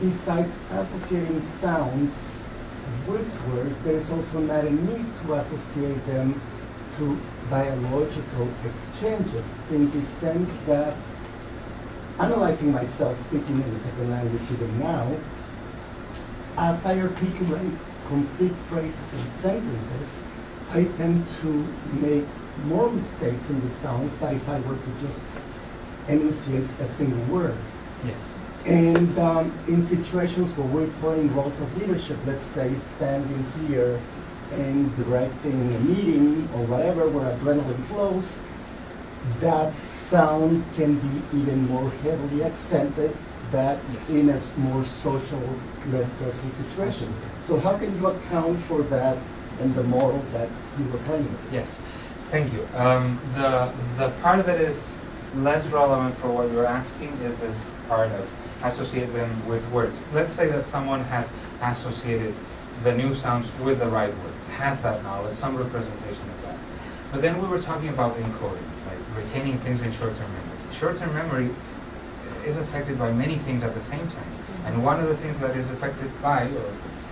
besides associating sounds with words, there is also not a need to associate them to dialogical exchanges, in the sense that, analyzing myself speaking in the second language even now, as I articulate complete phrases and sentences, I tend to make more mistakes in the sounds than if I were to just enunciate a single word. Yes. And in situations where we're playing roles of leadership, let's say standing here and directing a meeting or whatever, where adrenaline flows, that sound can be even more heavily accented than in a more social, less stressful situation. So how can you account for that in the model that you were playing with? Yes, thank you. The part of it is less relevant for what you're asking is this part of associate them with words. Let's say that someone has associated the new sounds with the right words, has that knowledge, some representation of that. But then we were talking about encoding, like retaining things in short-term memory. Short-term memory is affected by many things at the same time. And one of the things that is affected by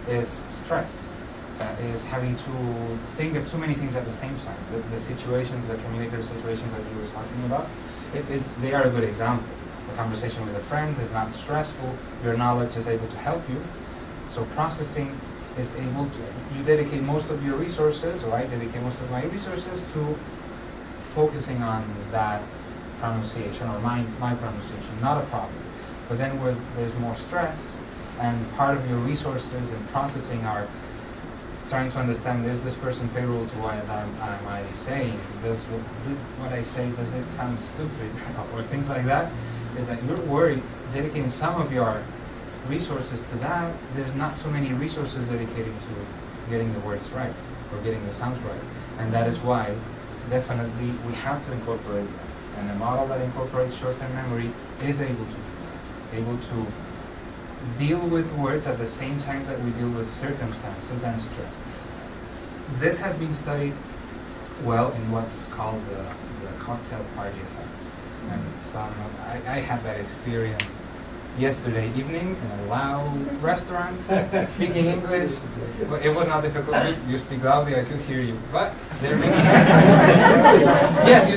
is stress, is having to think of too many things at the same time. The situations, the communicative situations that you were talking about, they are a good example. The conversation with a friend is not stressful, your knowledge is able to help you. So processing is able to, you dedicate most of your resources, or I dedicate most of my resources to focusing on that pronunciation, or my pronunciation, not a problem. But then where there's more stress, and part of your resources in processing are trying to understand, is this person favorable to what am I saying? What I say, does it sound stupid? Or things like that, is that you're worried, dedicating some of your resources to that, there's not so many resources dedicated to getting the words right, or getting the sounds right. And that is why, definitely, we have to incorporate that. And a model that incorporates short-term memory is able to do that, able to deal with words at the same time that we deal with circumstances and stress. This has been studied well in what's called the cocktail party effect. And it's, I had that experience yesterday evening in a loud restaurant, speaking English. But it was not difficult. You speak loudly, I could hear you. But there may be yes, you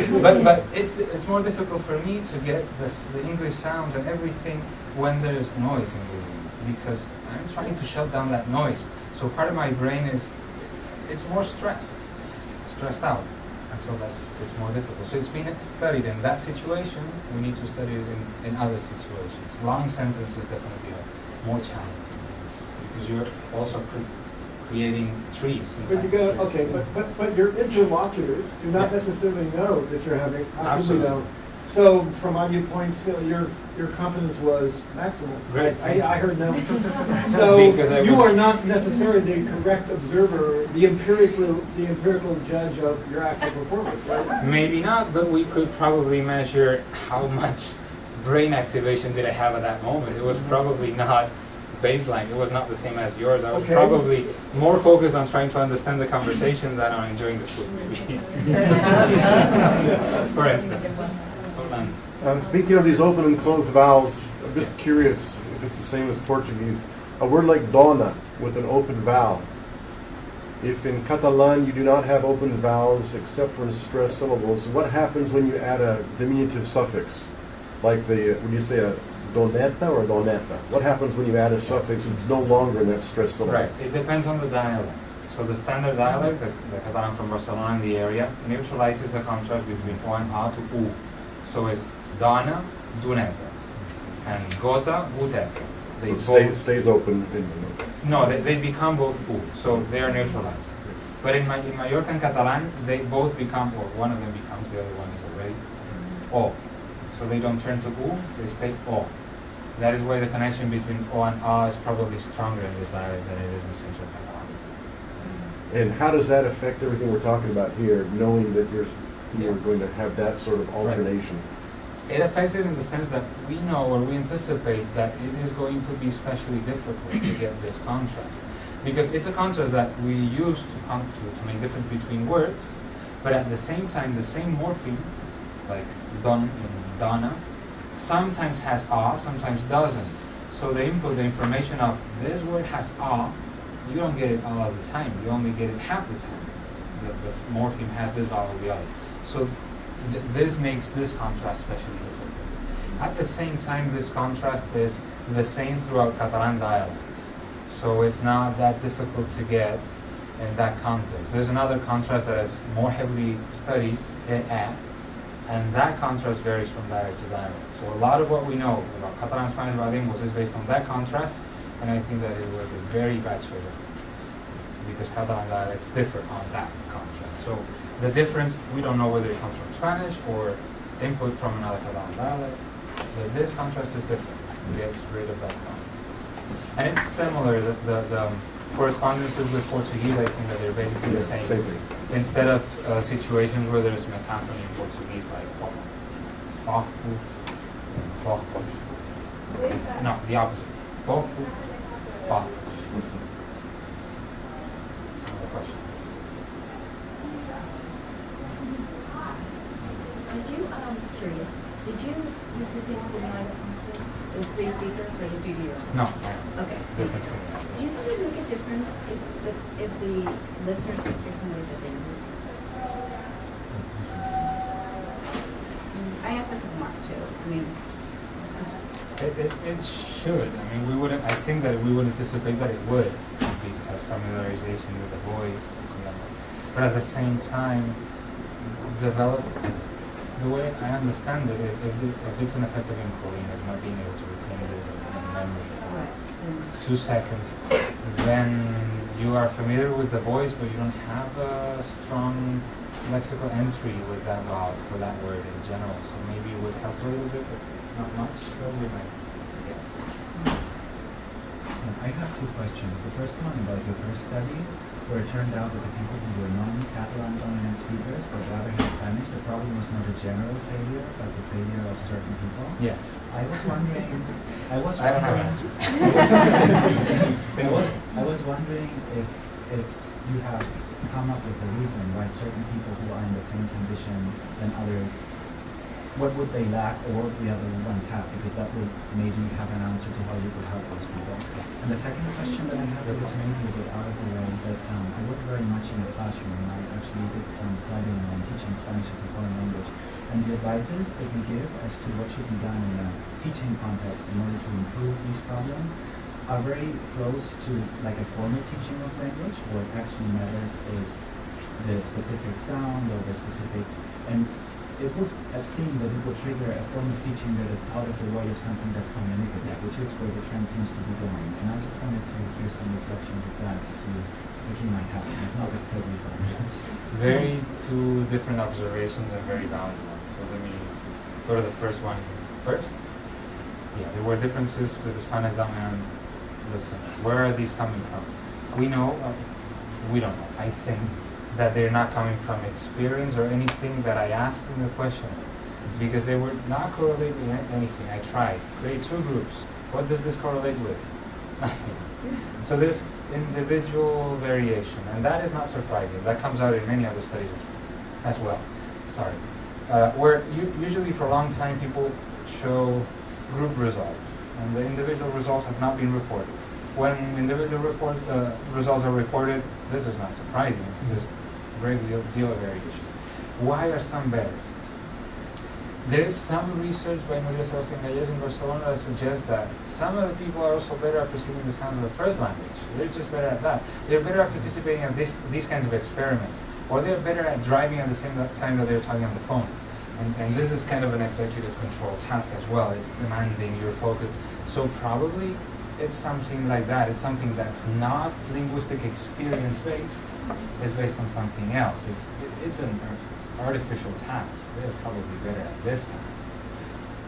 do. but it's more difficult for me to get the English sounds and everything when there's noise in the room, because I'm trying to shut down that noise. So part of my brain it's more stressed out. And so it's more difficult. So it's been studied in that situation. We need to study it in other situations. Long sentences definitely are more challenging because you're also creating trees. But you got but your interlocutors do not necessarily know that you're having. Absolutely. So from my viewpoint, your competence was maximal. Great. I heard no. So you are not necessarily the correct observer, the empirical judge of your actual performance, right? Maybe not, but we could probably measure how much brain activation did I have at that moment. It was probably not baseline. It was not the same as yours. I was probably more focused on trying to understand the conversation than on enjoying the food, maybe. For instance. Hold on. Speaking of these open and closed vowels, I'm just curious if it's the same as Portuguese. A word like dona with an open vowel. If in Catalan you do not have open vowels except for in stressed syllables, what happens when you add a diminutive suffix? Like would you say a doneta or doneta? What happens when you add a suffix and it's no longer in that stressed syllable? Right. It depends on the dialect. So the standard dialect, the Catalan from Barcelona and the area, neutralizes the contrast between O and A to U. So it's dona, duneta, and gota, guteta. So it stays open. No, they become both U, so they are neutralized. But in Mallorca and Catalan, they both become, or one of them becomes, the other one is already O. So they don't turn to U, they stay O. That is why the connection between O and A is probably stronger in this dialect than it is in Central Catalan. And how does that affect everything we're talking about here, knowing that you're going to have that sort of alternation? It affects it in the sense that we know or we anticipate that it is going to be especially difficult to get this contrast. Because it's a contrast that we use to make difference between words, but at the same time, the same morpheme, like don and donna, sometimes has a, sometimes doesn't. So the input, the information of this word has a, you don't get it all of the time. You only get it half the time. The morpheme has this vowel or the other. So this makes this contrast especially difficult. At the same time, this contrast is the same throughout Catalan dialects. So it's not that difficult to get in that context. There's another contrast that is more heavily studied, and that contrast varies from dialect to dialect. So a lot of what we know about Catalan Spanish bilinguals is based on that contrast, and I think that it was a very bad choice of contrast, because Catalan dialects differ on that contrast. So the difference, we don't know whether it comes from Spanish or input from another Catalan dialect, but this contrast is different. It gets rid of that contrast. And it's similar, the correspondences with Portuguese, I think that they're basically the same. Same thing. Instead of situations where there's metaphony in Portuguese, like no, the opposite. Another question. Curious, did you use the same stimuli with three speakers, or did you do your own? No. Okay. Different thing. Do you see make a difference if the listeners could hear somebody that they knew? I asked this of Mark too. I mean, it should. I mean, we wouldn't. I think that we would anticipate that it would, because familiarization with the voice. But at the same time, develop the way I understand it. If it's an effective encoding of not being able to retain this in memory for 2 seconds, then you are familiar with the voice, but you don't have a strong lexical entry with that vowel for that word in general. So maybe it would help a little bit, but not much. So we might guess. I have 2 questions. The first one about your first study, where it turned out that the people who were non-Catalan dominant speakers, but rather in Spanish, the problem was not a general failure, but the failure of certain people. Yes. I don't have an answer. I was wondering if you have come up with a reason why certain people who are in the same condition than others, what would they lack or the other ones have? Because that would maybe have an answer to how you could help those people. And the second question that I have is maybe a bit out of the way, but I work very much in the classroom, and I actually did some studying on teaching Spanish as a foreign language. And the advices that we give as to what should be done in a teaching context in order to improve these problems are very close to like a formal teaching of language. What actually matters is the specific sound or the specific, and it would seem that it would trigger a form of teaching that is out of the way of something that's communicative, which is where the trend seems to be going. And I just wanted to hear some reflections of that if you might have. If not, it's totally fine. Very 2 different observations and very valid ones. So let me go to the first one first. Yeah, there were differences with the Spanish dominant listeners. Where are these coming from? We know, we don't know, I think, that they're not coming from experience or anything that I asked in the question, because they were not correlated with anything. I tried. Create 2 groups. What does this correlate with? So there's individual variation, and that is not surprising. That comes out in many other studies as well. Sorry. Where usually for a long time people show group results, and the individual results have not been reported. When individual results are reported, this is not surprising. There's a great deal of variation. Why are some better? There is some research by Maria Sebastián Galles in Barcelona that suggests that some of the people are also better at perceiving the sounds of the first language. They're just better at that. They're better at participating in these kinds of experiments. Or they're better at driving at the same time that they're talking on the phone. And this is kind of an executive control task as well. It's demanding your focus. So probably it's something like that. It's something that's not linguistic experience based. It's based on something else. It's an artificial task. They're probably better at this task,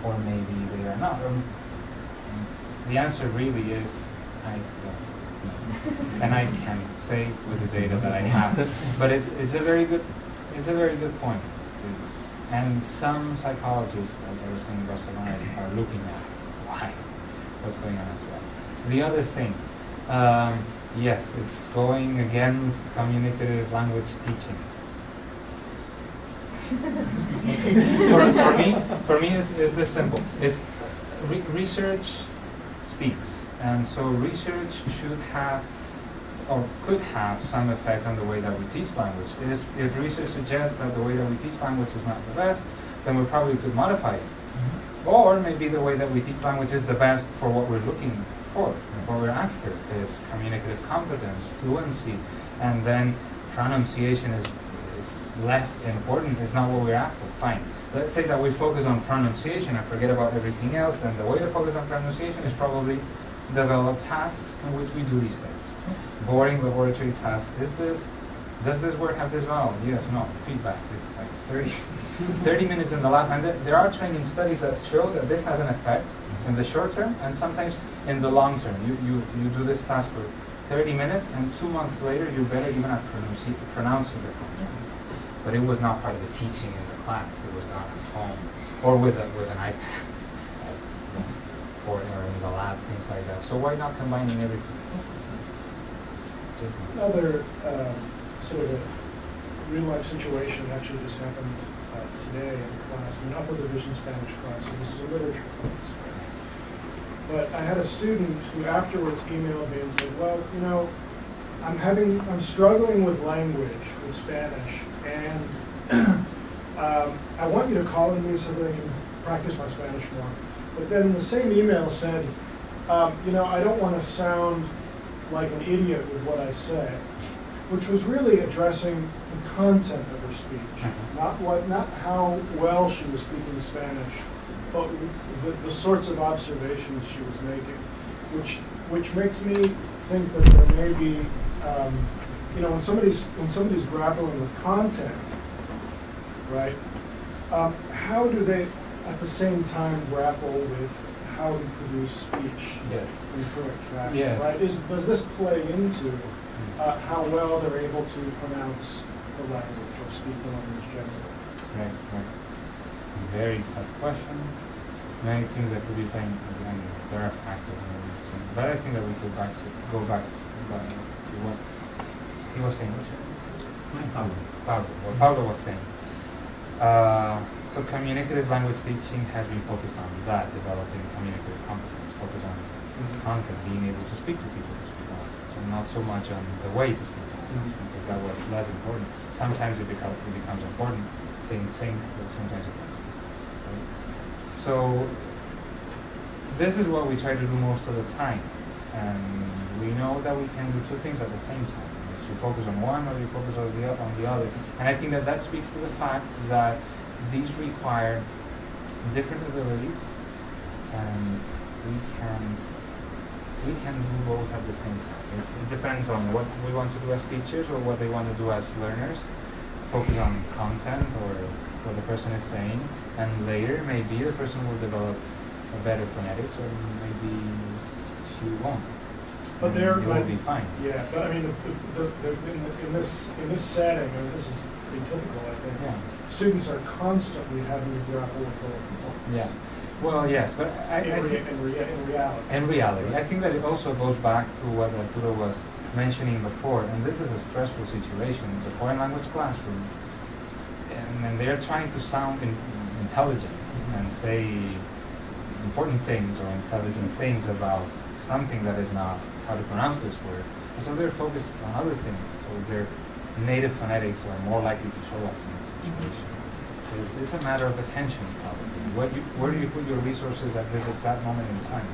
or maybe they are not. The answer really is I don't know, and I can't say with the data that I have. But it's a very good point. And some psychologists, as I was saying in Barcelona, are looking at what's going on as well. The other thing, yes, it's going against communicative language teaching. for me, it's this simple. It's research speaks, and so research should have or could have some effect on the way that we teach language. If research suggests that the way that we teach language is not the best, then we probably could modify it. Or maybe the way that we teach language is the best for what we're looking for. What we're after is communicative competence, fluency, and then pronunciation is less important, is not what we're after. Fine. Let's say that we focus on pronunciation and forget about everything else, then the way to focus on pronunciation is probably develop tasks in which we do these things. Boring laboratory task. Does this word have this vowel? Yes, no. Feedback. It's like 30 minutes in the lab. And there are training studies that show that this has an effect in the short term and sometimes in the long term. You do this task for 30 minutes and 2 months later you're better even at pronouncing the consonants. But it was not part of the teaching in the class. It was not at home or with an iPad or in the lab, things like that. So why not combining everything? Another sort of real-life situation actually just happened today in class, in an upper division Spanish class, and this is a literature class. But I had a student who afterwards emailed me and said, well, you know, I'm struggling with language, with Spanish, and I want you to call on me so that I can practice my Spanish more. But then the same email said, you know, I don't want to sound like an idiot with what I say, which was really addressing the content of her speech, not how well she was speaking Spanish, but the sorts of observations she was making, which makes me think that there may be, you know, when somebody's grappling with content, right? How do they at the same time grapple with how to produce speech in correct fashion? Yes. Right? Does this play into how well they're able to pronounce the language or speak the language generally? Right. Very tough question. Many things that could be playing, and there are factors in this. But I think that we could go back to what he was saying. What Pablo was saying. So communicative language teaching has been focused on that, developing communicative competence, focused on content, being able to speak to people. So not so much on the way to speak to people, because that was less important. Sometimes it becomes important, things sync, but sometimes it doesn't. Right? So this is what we try to do most of the time. And we know that we can do two things at the same time. You focus on one or you focus on the other. And I think that speaks to the fact that these require different abilities, and we can do both at the same time. It depends on what we want to do as teachers or what they want to do as learners. Focus on content or what the person is saying, and later maybe the person will develop a better phonetics, or maybe she won't. But they're will be fine. Yeah, but I mean, in this setting, and this is pretty typical, I think. Yeah. Students are constantly having to grapple with their performance. Yeah. Well, yes, but in reality, I think that it also goes back to what Arturo was mentioning before, and this is a stressful situation. It's a foreign language classroom, and they're trying to sound intelligent and say important things or intelligent things about something that is not how to pronounce this word. And so they're focused on other things. So their native phonetics are more likely to show up in this situation. It's a matter of attention, probably. Where do you put your resources at this exact moment in time?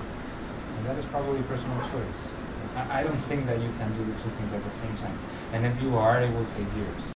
And that is probably personal choice. I don't think that you can do the two things at the same time. And if you are, it will take years.